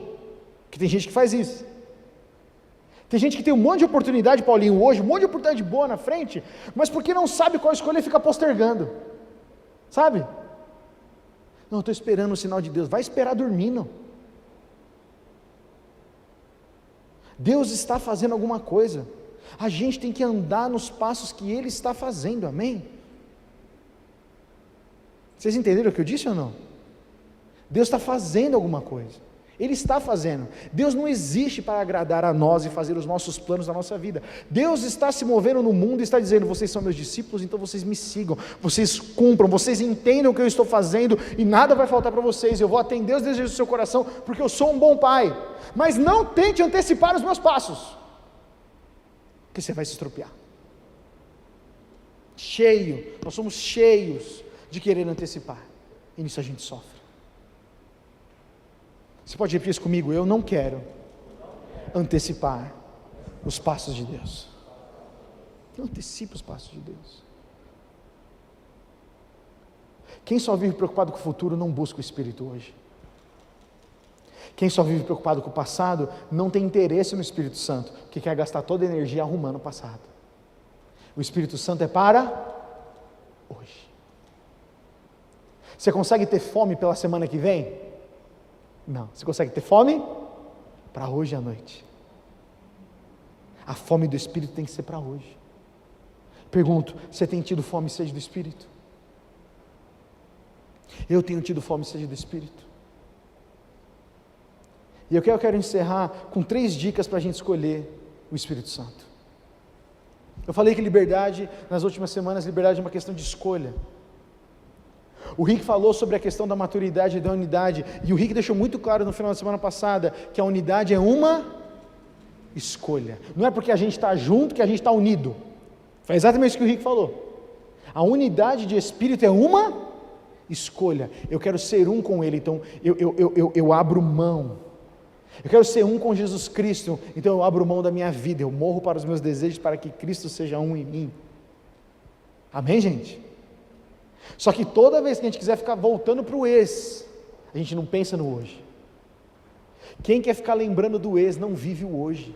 que tem gente que faz isso. Tem gente que tem um monte de oportunidade, Paulinho, hoje, um monte de oportunidade boa na frente, mas porque não sabe qual escolha, fica postergando, sabe? Não, estou esperando o sinal de Deus. Vai esperar dormindo. Deus está fazendo alguma coisa. A gente tem que andar nos passos que Ele está fazendo, amém? Vocês entenderam o que eu disse ou não? Deus está fazendo alguma coisa. Ele está fazendo. Deus não existe para agradar a nós e fazer os nossos planos da nossa vida. Deus está se movendo no mundo e está dizendo: vocês são meus discípulos, então vocês me sigam, vocês cumpram, vocês entendam o que eu estou fazendo e nada vai faltar para vocês. Eu vou atender os desejos do seu coração porque eu sou um bom pai. Mas não tente antecipar os meus passos, porque você vai se estropiar. Nós somos cheios de querer antecipar, e nisso a gente sofre. Você pode repetir isso comigo? Eu não quero antecipar os passos de Deus. Não antecipe os passos de Deus. Quem só vive preocupado com o futuro não busca o Espírito hoje. Quem só vive preocupado com o passado não tem interesse no Espírito Santo, que quer gastar toda a energia arrumando o passado. O Espírito Santo é para hoje. Você consegue ter fome pela semana que vem? Não. Você consegue ter fome? Para hoje à noite. A fome do Espírito tem que ser para hoje. Pergunto, você tem tido fome e sede do Espírito? Eu tenho tido fome e sede do Espírito. E eu quero encerrar com 3 dicas para a gente escolher o Espírito Santo. Eu falei que liberdade, nas últimas semanas, liberdade é uma questão de escolha. O Rick falou sobre a questão da maturidade e da unidade, e o Rick deixou muito claro no final da semana passada, que a unidade é uma escolha. Não é porque a gente está junto que a gente está unido. Foi exatamente isso que o Rick falou. A unidade de espírito é uma escolha. Eu quero ser um com Ele, então eu abro mão. Eu quero ser um com Jesus Cristo, então eu abro mão da minha vida, eu morro para os meus desejos, para que Cristo seja um em mim. Amém, gente? Só que toda vez que a gente quiser ficar voltando para o ex, a gente não pensa no hoje. Quem quer ficar lembrando do ex não vive o hoje.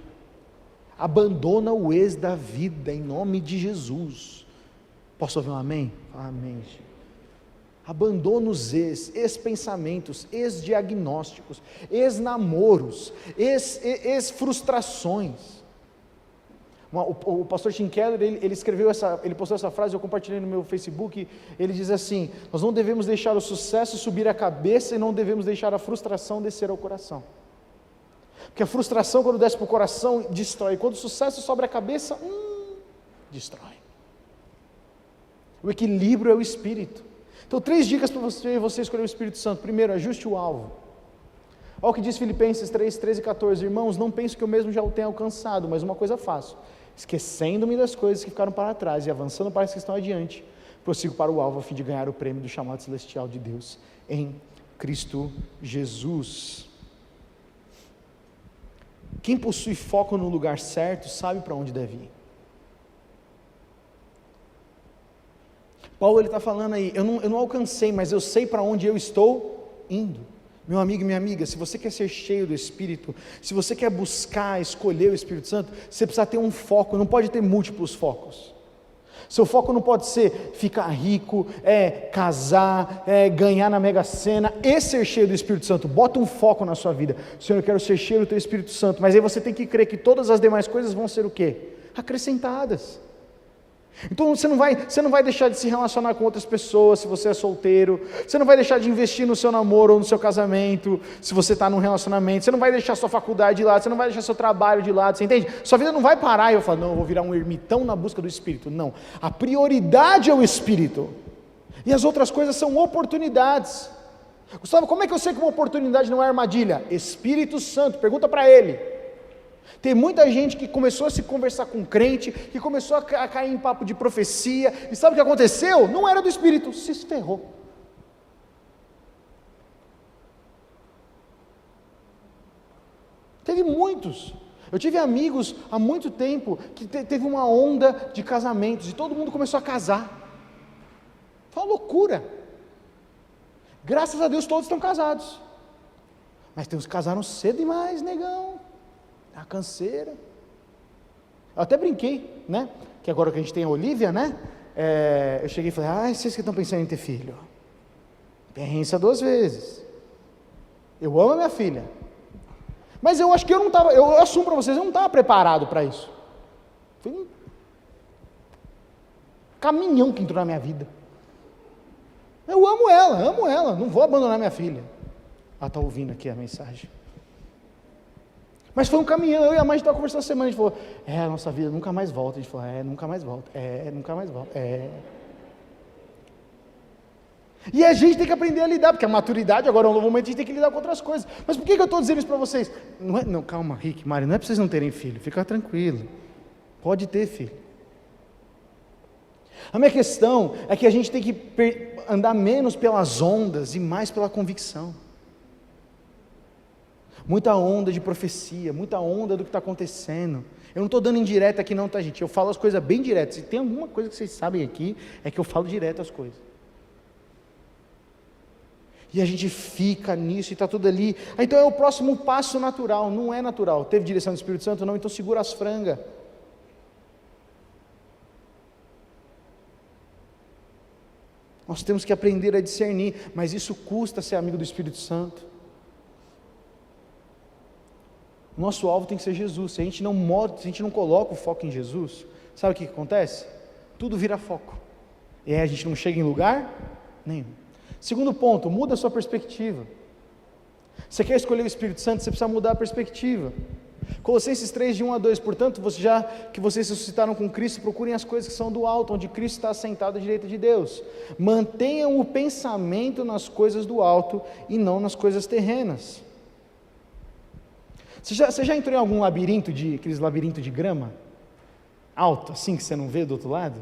Abandona o ex da vida em nome de Jesus. Posso ouvir um amém? Amém. Abandona os ex-pensamentos, ex-diagnósticos, ex-namoros, ex-frustrações. O pastor Tim Keller, ele postou essa frase, eu compartilhei no meu Facebook, ele diz assim: nós não devemos deixar o sucesso subir a cabeça e não devemos deixar a frustração descer ao coração. Porque a frustração, quando desce para o coração, destrói. Quando o sucesso sobe a cabeça, destrói. O equilíbrio é o Espírito. Então, 3 dicas para você escolher o Espírito Santo. Primeiro, ajuste o alvo. Olha o que diz Filipenses 3, 13 e 14. Irmãos, não penso que eu mesmo já o tenha alcançado, mas uma coisa faço: esquecendo-me das coisas que ficaram para trás e avançando para as que estão adiante, prossigo para o alvo a fim de ganhar o prêmio do chamado celestial de Deus em Cristo Jesus. Quem possui foco no lugar certo sabe para onde deve ir. Paulo está falando aí: eu não alcancei, mas eu sei para onde eu estou indo. Meu amigo e minha amiga, se você quer ser cheio do Espírito, se você quer buscar, escolher o Espírito Santo, você precisa ter um foco, não pode ter múltiplos focos. Seu foco não pode ser ficar rico, casar, ganhar na Mega Sena e ser cheio do Espírito Santo. Bota um foco na sua vida. Senhor, eu quero ser cheio do Teu Espírito Santo. Mas aí você tem que crer que todas as demais coisas vão ser o quê? Acrescentadas. Então você não vai deixar de se relacionar com outras pessoas se você é solteiro, você não vai deixar de investir no seu namoro ou no seu casamento se você está num relacionamento, você não vai deixar sua faculdade de lado, você não vai deixar seu trabalho de lado, você entende? Sua vida não vai parar e eu falo, não, eu vou virar um ermitão na busca do Espírito. Não, a prioridade é o Espírito e as outras coisas são oportunidades. Gustavo, como é que eu sei que uma oportunidade não é armadilha? Espírito Santo, pergunta para ele. Tem muita gente que começou a se conversar com crente, que começou a cair em papo de profecia, e sabe o que aconteceu? Não era do Espírito, se ferrou. Teve muitos. Eu tive amigos há muito tempo que teve uma onda de casamentos, e todo mundo começou a casar. Foi uma loucura. Graças a Deus todos estão casados. Mas tem uns que casaram cedo demais, negão. A canseira. Eu até brinquei, né? Que agora que a gente tem a Olivia, né? Eu cheguei e falei, vocês que estão pensando em ter filho, pensa 2 vezes. Eu amo a minha filha. Mas eu acho que eu não estava, eu assumo para vocês, eu não estava preparado para isso. Foi um caminhão que entrou na minha vida. Eu amo ela, não vou abandonar minha filha. Ela está ouvindo aqui a mensagem. Mas foi um caminhão, eu e a mãe estava conversando essa semana, a gente falou, a nossa vida nunca mais volta, a gente falou, nunca mais volta, nunca mais volta, E a gente tem que aprender a lidar, porque a maturidade agora é um novo momento, a gente tem que lidar com outras coisas. Mas por que eu estou dizendo isso para vocês? Não, calma, Rick, Mari, não é para vocês não terem filho, fica tranquilo, pode ter filho. A minha questão é que a gente tem que andar menos pelas ondas e mais pela convicção. Muita onda de profecia, muita onda do que está acontecendo. Eu não estou dando indireta aqui não, tá gente? Eu falo as coisas bem diretas. Se tem alguma coisa que vocês sabem aqui, é que eu falo direto as coisas. E a gente fica nisso e está tudo ali. Então é o próximo passo natural, não é natural. Teve direção do Espírito Santo? Não, então segura as frangas. Nós temos que aprender a discernir, mas isso custa ser amigo do Espírito Santo. Nosso alvo tem que ser Jesus. Se a gente não coloca o foco em Jesus, sabe o que acontece? Tudo vira foco. E aí a gente não chega em lugar nenhum. Segundo ponto, muda a sua perspectiva. Você quer escolher o Espírito Santo, você precisa mudar a perspectiva. Colossenses 3, de 1 a 2, portanto, já que vocês ressuscitaram com Cristo, procurem as coisas que são do alto, onde Cristo está assentado à direita de Deus. Mantenham o pensamento nas coisas do alto e não nas coisas terrenas. Você já entrou em algum labirinto, aqueles labirintos de grama? Alto, assim, que você não vê do outro lado?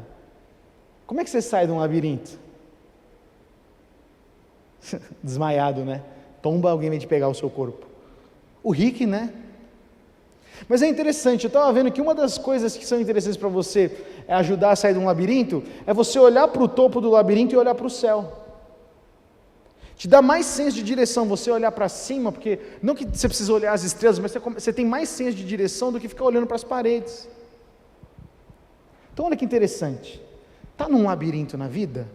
Como é que você sai de um labirinto? Desmaiado, né? Tomba, alguém vem te pegar o seu corpo. O Rick, né? Mas é interessante, eu estava vendo que uma das coisas que são interessantes para você ajudar a sair de um labirinto, é você olhar para o topo do labirinto e olhar para o céu. Te dá mais senso de direção você olhar para cima, porque não que você precisa olhar as estrelas, mas você tem mais senso de direção do que ficar olhando para as paredes. Então olha que interessante, está num labirinto na vida?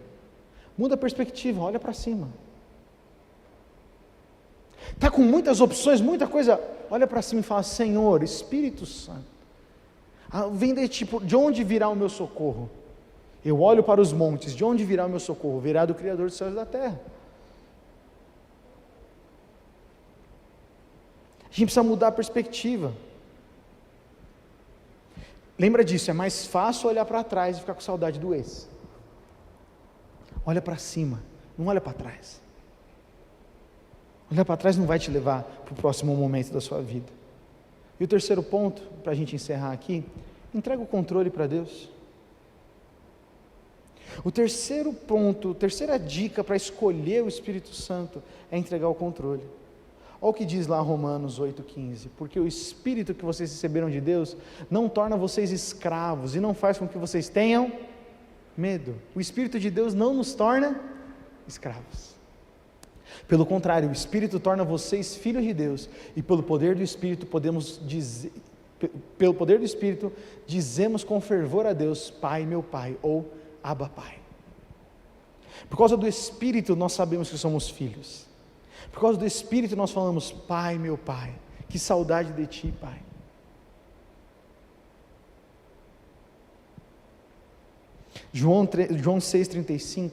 Muda a perspectiva, olha para cima. Está com muitas opções, muita coisa, olha para cima e fala, Senhor, Espírito Santo, vem de onde virá o meu socorro? Eu olho para os montes, de onde virá o meu socorro? Virá do Criador dos céus e da terra. A gente precisa mudar a perspectiva. Lembra disso, é mais fácil olhar para trás e ficar com saudade do ex. Olha para cima, não olha para trás. Olhar para trás não vai te levar para o próximo momento da sua vida. E o terceiro ponto, para a gente encerrar aqui, entrega o controle para Deus. O terceiro ponto, terceira dica para escolher o Espírito Santo é entregar o controle. Olha o que diz lá Romanos 8,15, porque o Espírito que vocês receberam de Deus não torna vocês escravos e não faz com que vocês tenham medo. O Espírito de Deus não nos torna escravos. Pelo contrário, o Espírito torna vocês filhos de Deus e pelo poder do Espírito podemos dizer, pelo poder do Espírito, dizemos com fervor a Deus, Pai, meu Pai, ou Abba, Pai. Por causa do Espírito, nós sabemos que somos filhos. Por causa do Espírito, nós falamos, Pai, meu Pai, que saudade de Ti, Pai. João 6,35,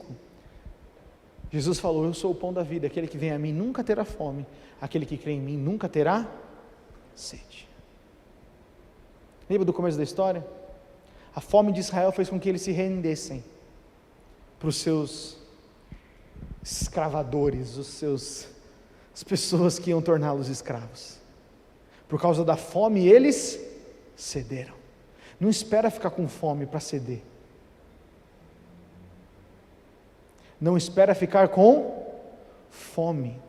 Jesus falou, eu sou o pão da vida, aquele que vem a mim nunca terá fome, aquele que crê em mim nunca terá sede. Lembra do começo da história? A fome de Israel fez com que eles se rendessem para os seus escravadores, as pessoas que iam torná-los escravos. Por causa da fome, eles cederam. Não espera ficar com fome para ceder. Não espera ficar com fome,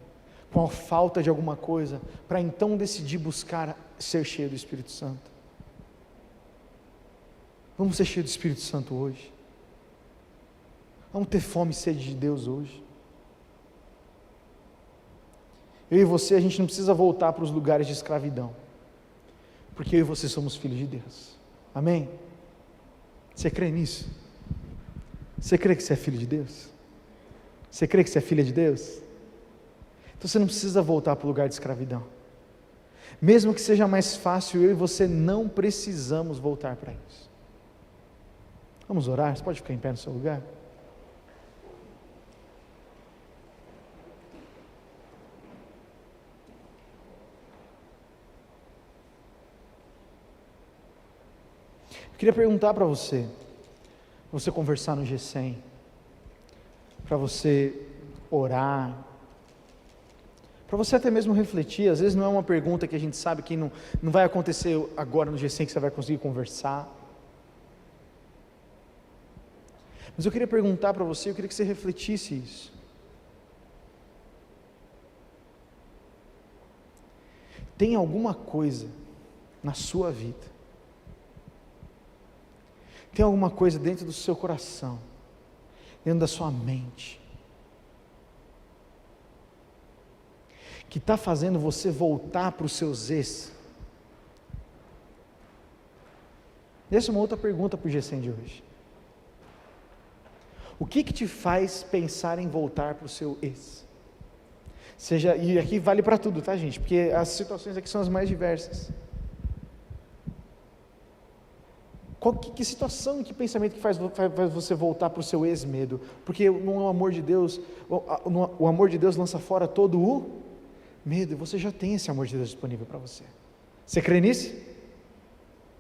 com a falta de alguma coisa, para então decidir buscar ser cheio do Espírito Santo. Vamos ser cheios do Espírito Santo hoje. Vamos ter fome e sede de Deus hoje. Eu e você, a gente não precisa voltar para os lugares de escravidão, porque eu e você somos filhos de Deus. Amém? Você crê nisso? Você crê que você é filho de Deus? Você crê que você é filha de Deus? Então você não precisa voltar para o lugar de escravidão. Mesmo que seja mais fácil, eu e você não precisamos voltar para isso. Vamos orar? Você pode ficar em pé no seu lugar? Eu queria perguntar para você conversar no G100, para você orar, para você até mesmo refletir. Às vezes não é uma pergunta que a gente sabe que não vai acontecer agora no G100 que você vai conseguir conversar, mas eu queria perguntar para você, eu queria que você refletisse isso. Tem alguma coisa na sua vida, tem alguma coisa dentro do seu coração, dentro da sua mente, que está fazendo você voltar para os seus ex? Essa é uma outra pergunta para o G100 de hoje. O que te faz pensar em voltar para o seu ex? E aqui vale para tudo, tá, gente? Porque as situações aqui são as mais diversas. Que situação, que pensamento que faz você voltar para o seu ex-medo? Porque no amor de Deus, o amor de Deus lança fora todo o medo, e você já tem esse amor de Deus disponível para você. Você crê nisso?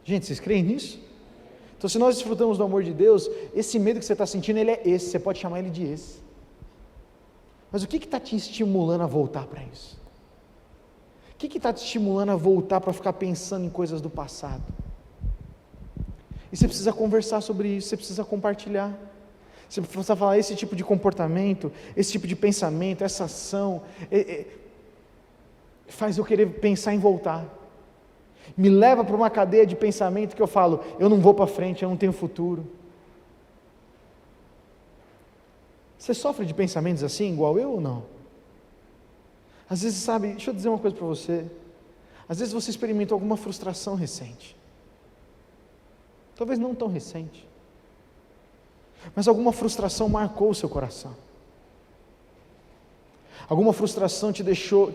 Gente, vocês creem nisso? Então, se nós desfrutamos do amor de Deus, esse medo que você está sentindo, ele é esse, você pode chamar ele de esse. Mas o que está te estimulando a voltar para isso? O que está te estimulando a voltar para ficar pensando em coisas do passado? E você precisa conversar sobre isso, você precisa compartilhar. Você precisa falar, esse tipo de comportamento, esse tipo de pensamento, essa ação, faz eu querer pensar em voltar. Me leva para uma cadeia de pensamento que eu falo, eu não vou para frente, eu não tenho futuro. Você sofre de pensamentos assim, igual eu ou não? Às vezes, sabe, deixa eu dizer uma coisa para você. Às vezes você experimentou alguma frustração recente. Talvez não tão recente, mas alguma frustração marcou o seu coração. Alguma frustração te deixou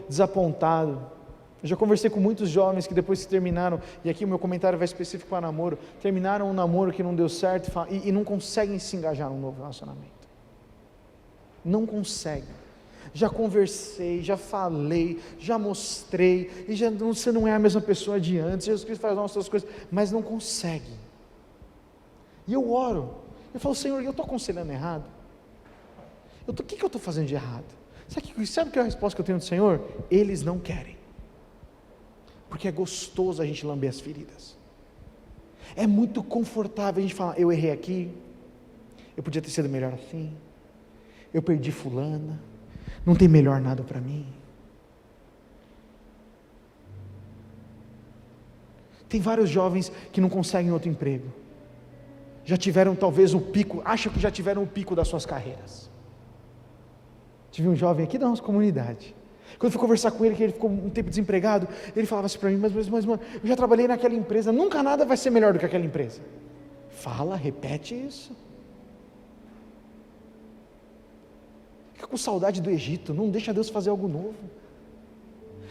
desapontado. Eu já conversei com muitos jovens que depois que terminaram, e aqui o meu comentário vai específico para namoro, terminaram um namoro que não deu certo e não conseguem se engajar num novo relacionamento. Não conseguem. Já conversei, já falei, já mostrei, e você não é a mesma pessoa de antes, Jesus Cristo faz nossas coisas, mas não consegue. E eu oro, eu falo, Senhor, eu estou aconselhando errado? O que eu estou fazendo de errado? Sabe que é a resposta que eu tenho do Senhor? Eles não querem, porque é gostoso a gente lamber as feridas, é muito confortável a gente falar, eu errei aqui, eu podia ter sido melhor assim, eu perdi fulana, não tem melhor nada para mim. Tem vários jovens que não conseguem outro emprego, já tiveram talvez o pico, acham que já tiveram o pico das suas carreiras. Tive um jovem aqui da nossa comunidade, Quando eu fui conversar com ele, que ele ficou um tempo desempregado, ele falava assim para mim, mas mano, eu já trabalhei naquela empresa, nunca nada vai ser melhor do que aquela empresa. Fala, repete isso. Fica com saudade do Egito, não deixa Deus fazer algo novo.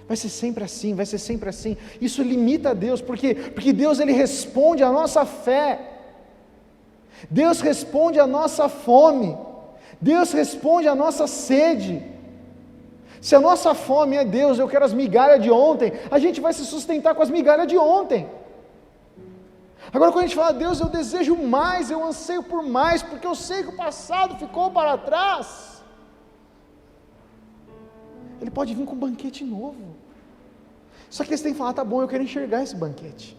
Vai ser sempre assim, vai ser sempre assim. Isso limita Deus, porque Deus ele responde à nossa fé. Deus responde à nossa fome. Deus responde à nossa sede. Se a nossa fome é Deus, eu quero as migalhas de ontem, a gente vai se sustentar com as migalhas de ontem. Agora quando a gente fala, Deus, eu desejo mais, eu anseio por mais, porque eu sei que o passado ficou para trás. Ele pode vir com um banquete novo. Só que você tem que falar, tá bom, eu quero enxergar esse banquete.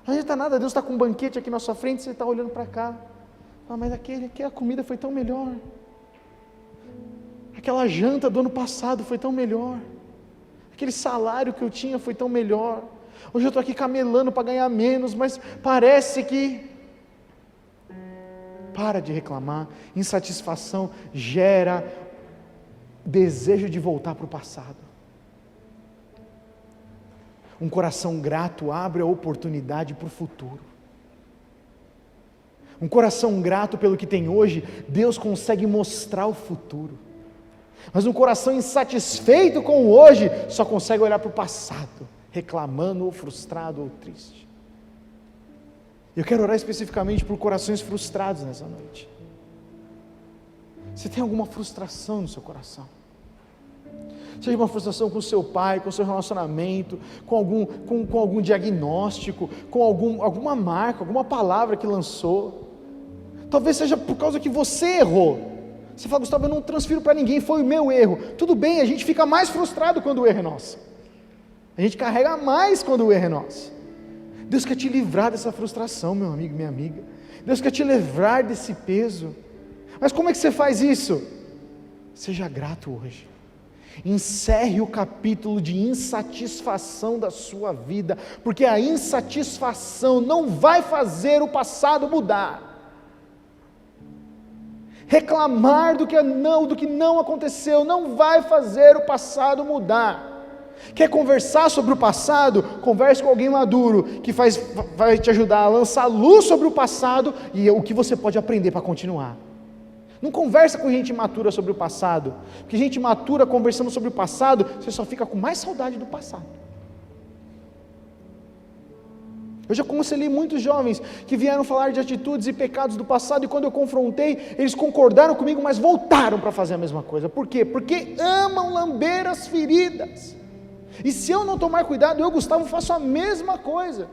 Não adianta nada, Deus está com um banquete aqui na sua frente, você está olhando para cá. Ah, mas aquela comida foi tão melhor. Aquela janta do ano passado foi tão melhor. Aquele salário que eu tinha foi tão melhor. Hoje eu estou aqui camelando para ganhar menos, mas parece que... Para de reclamar. Insatisfação gera desejo de voltar para o passado. Um coração grato abre a oportunidade para o futuro. Um coração grato pelo que tem hoje, Deus consegue mostrar o futuro. Mas um coração insatisfeito com o hoje, só consegue olhar para o passado, reclamando ou frustrado ou triste. Eu quero orar especificamente por corações frustrados nessa noite. Você tem alguma frustração no seu coração? Seja uma frustração com seu pai, com o seu relacionamento, com algum diagnóstico, com alguma marca, alguma palavra que lançou. Talvez seja por causa que você errou. Você fala, Gustavo, eu não transfiro para ninguém, foi o meu erro. Tudo bem, a gente fica mais frustrado quando o erro é nosso. A gente carrega mais quando o erro é nosso. Deus quer te livrar dessa frustração, meu amigo, minha amiga. Deus quer te livrar desse peso. Mas como é que você faz isso? Seja grato hoje. Encerre o capítulo de insatisfação da sua vida, porque a insatisfação não vai fazer o passado mudar. Reclamar do que não aconteceu não vai fazer o passado mudar. Quer conversar sobre o passado? Converse com alguém maduro, que vai te ajudar a lançar luz sobre o passado e o que você pode aprender para continuar. Não conversa com gente imatura sobre o passado, porque gente imatura conversando sobre o passado, você só fica com mais saudade do passado. Eu já aconselhei muitos jovens que vieram falar de atitudes e pecados do passado, e quando eu confrontei, eles concordaram comigo, mas voltaram para fazer a mesma coisa. Por quê? Porque amam lamber as feridas. E se eu não tomar cuidado, eu, Gustavo, faço a mesma coisa.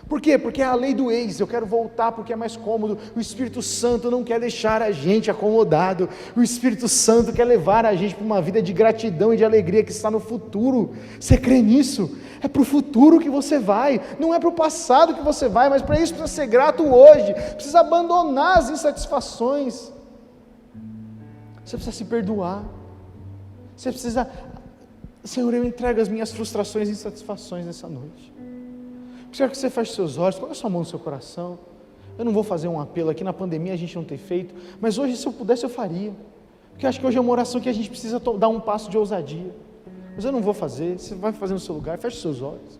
Por quê? Porque é a lei do ex, eu quero voltar porque é mais cômodo. O Espírito Santo não quer deixar a gente acomodado. O Espírito Santo quer levar a gente para uma vida de gratidão e de alegria que está no futuro. Você crê nisso? É para o futuro que você vai, não é para o passado que você vai, mas para isso precisa ser grato hoje, precisa abandonar as insatisfações, você precisa se perdoar, você precisa, Senhor, eu entrego as minhas frustrações e insatisfações nessa noite. Quero que você feche seus olhos, coloque a sua mão no seu coração. Eu não vou fazer um apelo aqui, na pandemia a gente não tem feito, mas hoje se eu pudesse eu faria, porque eu acho que hoje é uma oração que a gente precisa dar um passo de ousadia. Mas eu não vou fazer, você vai fazer no seu lugar, feche seus olhos.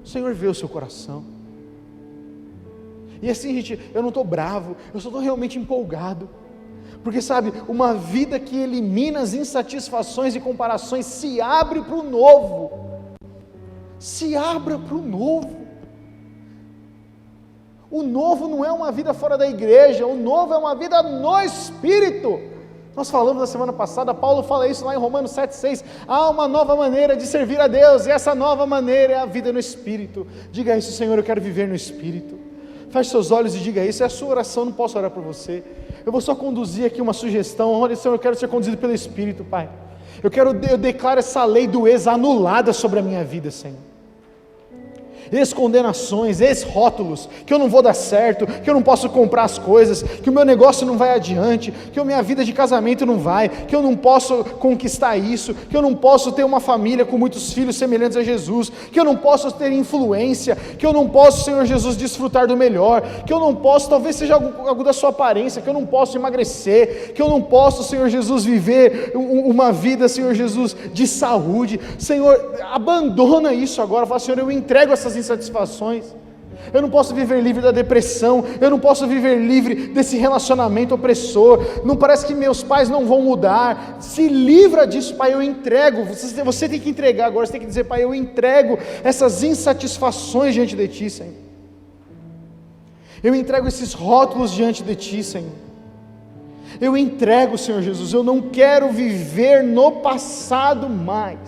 O Senhor vê o seu coração. E assim, gente, eu não estou bravo, eu só estou realmente empolgado. Porque sabe, uma vida que elimina as insatisfações e comparações se abre para o novo. Se abra para o novo. O novo não é uma vida fora da igreja, o novo é uma vida no Espírito. Nós falamos na semana passada, Paulo fala isso lá em Romanos 7,6, há uma nova maneira de servir a Deus, e essa nova maneira é a vida no Espírito. Diga isso, Senhor, eu quero viver no Espírito. Feche seus olhos e diga isso, é a sua oração, não posso orar por você. Eu vou só conduzir aqui uma sugestão, olha, Senhor, eu quero ser conduzido pelo Espírito, Pai. Eu declaro essa lei do ex anulada sobre a minha vida, Senhor. ex-condenações, ex-rótulos, que eu não vou dar certo, que eu não posso comprar as coisas, que o meu negócio não vai adiante, que a minha vida de casamento não vai, que eu não posso conquistar isso, que eu não posso ter uma família com muitos filhos semelhantes a Jesus, que eu não posso ter influência, que eu não posso, Senhor Jesus, desfrutar do melhor, que eu não posso, talvez seja algo da sua aparência, que eu não posso emagrecer, que eu não posso, Senhor Jesus, viver uma vida, Senhor Jesus, de saúde. Senhor, abandona isso agora, fala, Senhor, eu entrego essas insatisfações. Eu não posso viver livre da depressão, eu não posso viver livre desse relacionamento opressor, não parece que meus pais não vão mudar. Se livra disso, Pai, eu entrego. Você tem que entregar agora, você tem que dizer, Pai, eu entrego essas insatisfações diante de Ti, Senhor. Eu entrego esses rótulos diante de Ti, Senhor. Eu entrego, Senhor Jesus, eu não quero viver no passado mais.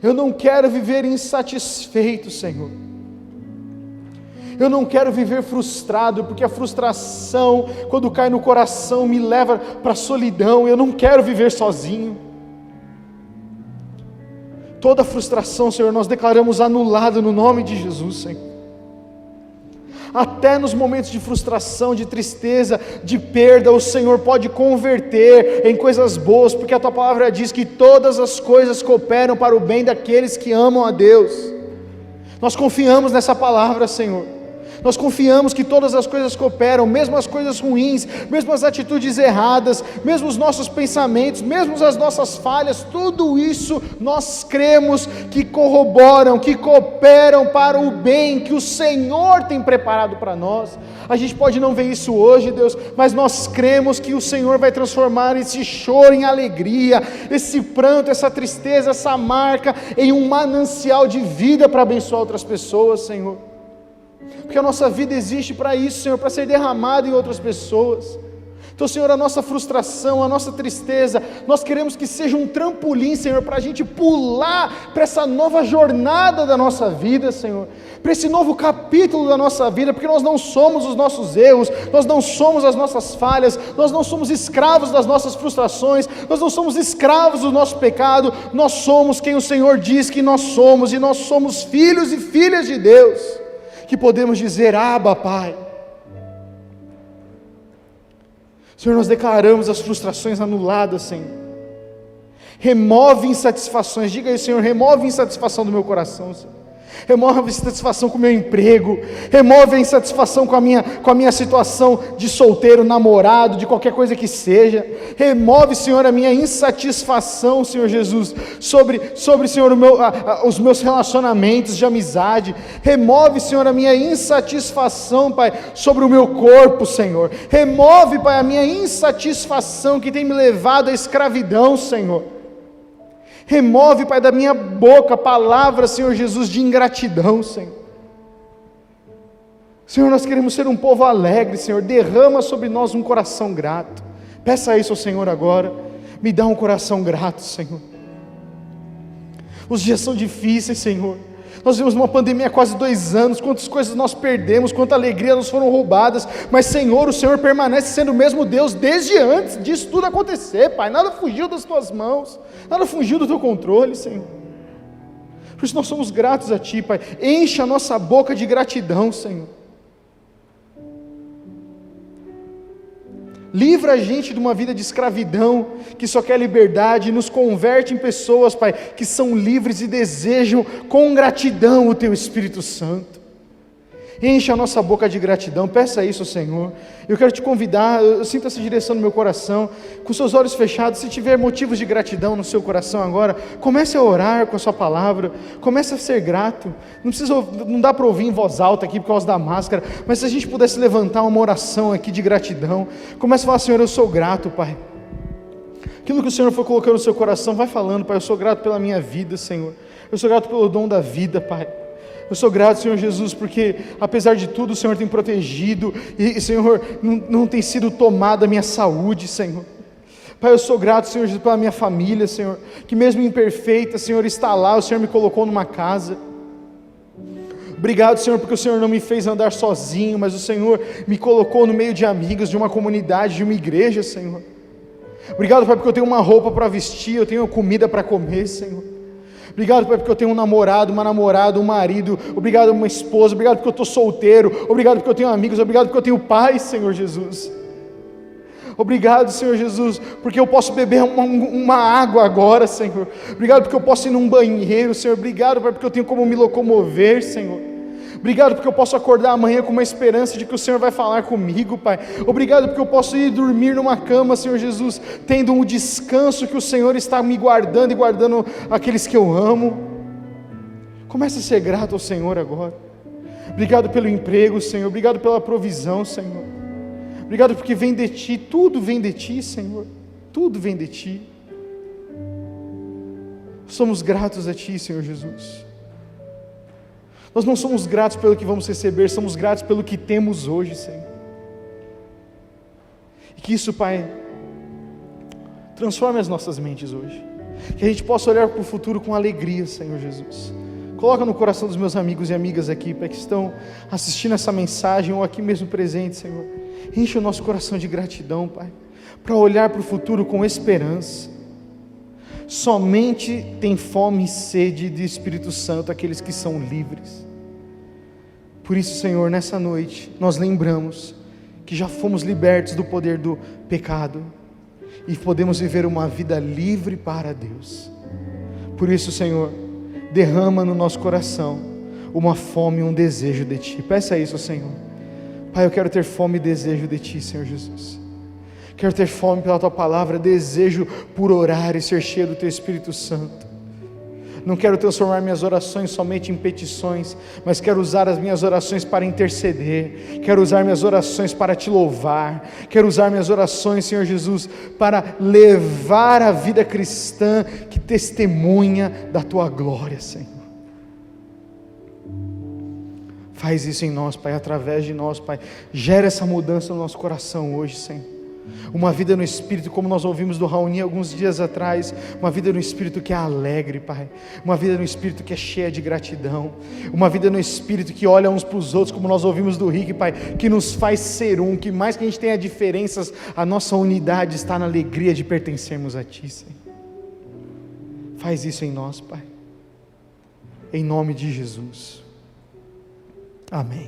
Eu não quero viver insatisfeito, Senhor. Eu não quero viver frustrado, porque a frustração, quando cai no coração, me leva para a solidão. Eu não quero viver sozinho. Toda frustração, Senhor, nós declaramos anulada no nome de Jesus, Senhor. Até nos momentos de frustração, de tristeza, de perda, o Senhor pode converter em coisas boas, porque a Tua palavra diz que todas as coisas cooperam para o bem daqueles que amam a Deus. Nós confiamos nessa palavra, Senhor. Nós confiamos que todas as coisas cooperam, mesmo as coisas ruins, mesmo as atitudes erradas, mesmo os nossos pensamentos, mesmo as nossas falhas, tudo isso nós cremos que corroboram, que cooperam para o bem que o Senhor tem preparado para nós. A gente pode não ver isso hoje, Deus, mas nós cremos que o Senhor vai transformar esse choro em alegria, esse pranto, essa tristeza, essa marca em um manancial de vida para abençoar outras pessoas, Senhor. Porque a nossa vida existe para isso, Senhor, para ser derramada em outras pessoas. Então, Senhor, a nossa frustração, a nossa tristeza, nós queremos que seja um trampolim, Senhor, para a gente pular para essa nova jornada da nossa vida, Senhor, para esse novo capítulo da nossa vida, porque nós não somos os nossos erros, nós não somos as nossas falhas, nós não somos escravos das nossas frustrações, nós não somos escravos do nosso pecado, nós somos quem o Senhor diz que nós somos, e nós somos filhos e filhas de Deus, que podemos dizer, Abba, Pai. Senhor, nós declaramos as frustrações anuladas, Senhor. Remove insatisfações, diga aí, Senhor, remove insatisfação do meu coração, Senhor. Remove a insatisfação com o meu emprego, remove a insatisfação com a minha situação de solteiro, namorado, de qualquer coisa que seja. Remove, Senhor, a minha insatisfação, Senhor Jesus, sobre Senhor, os meus relacionamentos de amizade. Remove, Senhor, a minha insatisfação, Pai, sobre o meu corpo, Senhor. Remove, Pai, a minha insatisfação que tem me levado à escravidão, Senhor. Remove, Pai, da minha boca palavras, Senhor Jesus, de ingratidão, Senhor. Senhor, nós queremos ser um povo alegre, Senhor. Derrama sobre nós um coração grato. Peça isso ao Senhor agora. Me dá um coração grato, Senhor. Os dias são difíceis, Senhor. Nós vivemos uma pandemia há quase 2 anos, quantas coisas nós perdemos, quanta alegria nos foram roubadas, mas Senhor, o Senhor permanece sendo o mesmo Deus desde antes disso tudo acontecer, Pai. Nada fugiu das Tuas mãos, nada fugiu do Teu controle, Senhor. Por isso nós somos gratos a Ti, Pai. Enche a nossa boca de gratidão, Senhor. Livra a gente de uma vida de escravidão, que só quer liberdade, e nos converte em pessoas, Pai, que são livres e desejam com gratidão o Teu Espírito Santo. Enche a nossa boca de gratidão, peça isso ao Senhor. Eu quero te convidar, eu sinto essa direção no meu coração, com seus olhos fechados. Se tiver motivos de gratidão no seu coração agora, comece a orar com a sua palavra, comece a ser grato. Não dá para ouvir em voz alta aqui por causa da máscara, mas se a gente pudesse levantar uma oração aqui de gratidão, comece a falar, Senhor, eu sou grato, Pai. Aquilo que o Senhor foi colocando no seu coração, vai falando, Pai, eu sou grato pela minha vida, Senhor. Eu sou grato pelo dom da vida, Pai. Eu sou grato, Senhor Jesus, porque apesar de tudo o Senhor tem protegido e Senhor, não tem sido tomada a minha saúde, Senhor. Pai, eu sou grato, Senhor Jesus, pela minha família, Senhor, que mesmo imperfeita, Senhor, está lá, o Senhor me colocou numa casa. Obrigado, Senhor, porque o Senhor não me fez andar sozinho, mas o Senhor me colocou no meio de amigos, de uma comunidade, de uma igreja, Senhor. Obrigado, Pai, porque eu tenho uma roupa para vestir, eu tenho comida para comer, Senhor. Obrigado, Pai, porque eu tenho um namorado, uma namorada, um marido. Obrigado, uma esposa. Obrigado porque eu estou solteiro. Obrigado porque eu tenho amigos. Obrigado porque eu tenho pais, Senhor Jesus. Obrigado, Senhor Jesus, porque eu posso beber uma água agora, Senhor. Obrigado porque eu posso ir num banheiro, Senhor. Obrigado, Pai, porque eu tenho como me locomover, Senhor. Obrigado porque eu posso acordar amanhã com uma esperança de que o Senhor vai falar comigo, Pai. Obrigado porque eu posso ir dormir numa cama, Senhor Jesus, tendo um descanso que o Senhor está me guardando e guardando aqueles que eu amo. Comece a ser grato ao Senhor agora. Obrigado pelo emprego, Senhor. Obrigado pela provisão, Senhor. Obrigado porque vem de Ti, tudo vem de Ti, Senhor, tudo vem de Ti. Somos gratos a Ti, Senhor Jesus. Nós não somos gratos pelo que vamos receber, somos gratos pelo que temos hoje, Senhor. E que isso, Pai, transforme as nossas mentes hoje, que a gente possa olhar para o futuro com alegria, Senhor Jesus. Coloca no coração dos meus amigos e amigas aqui, Pai, que estão assistindo essa mensagem ou aqui mesmo presente, Senhor. Enche o nosso coração de gratidão, Pai, para olhar para o futuro com esperança. Somente tem fome e sede do Espírito Santo aqueles que são livres. Por isso, Senhor, nessa noite nós lembramos que já fomos libertos do poder do pecado e podemos viver uma vida livre para Deus. Por isso, Senhor, derrama no nosso coração uma fome e um desejo de Ti. Peça isso, Senhor. Pai, eu quero ter fome e desejo de Ti, Senhor Jesus. Quero ter fome pela Tua palavra, desejo por orar e ser cheio do Teu Espírito Santo. Não quero transformar minhas orações somente em petições, mas quero usar as minhas orações para interceder, quero usar minhas orações para Te louvar, quero usar minhas orações, Senhor Jesus, para levar a vida cristã que testemunha da Tua glória, Senhor. Faz isso em nós, Pai, através de nós, Pai. Gera essa mudança no nosso coração hoje, Senhor. Uma vida no Espírito, como nós ouvimos do Raoni alguns dias atrás. Uma vida no Espírito que é alegre, Pai. Uma vida no Espírito que é cheia de gratidão. Uma vida no Espírito que olha uns para os outros, como nós ouvimos do Rick, Pai. Que nos faz ser um, que mais que a gente tenha diferenças, a nossa unidade está na alegria de pertencermos a Ti, Senhor. Faz isso em nós, Pai. Em nome de Jesus. Amém.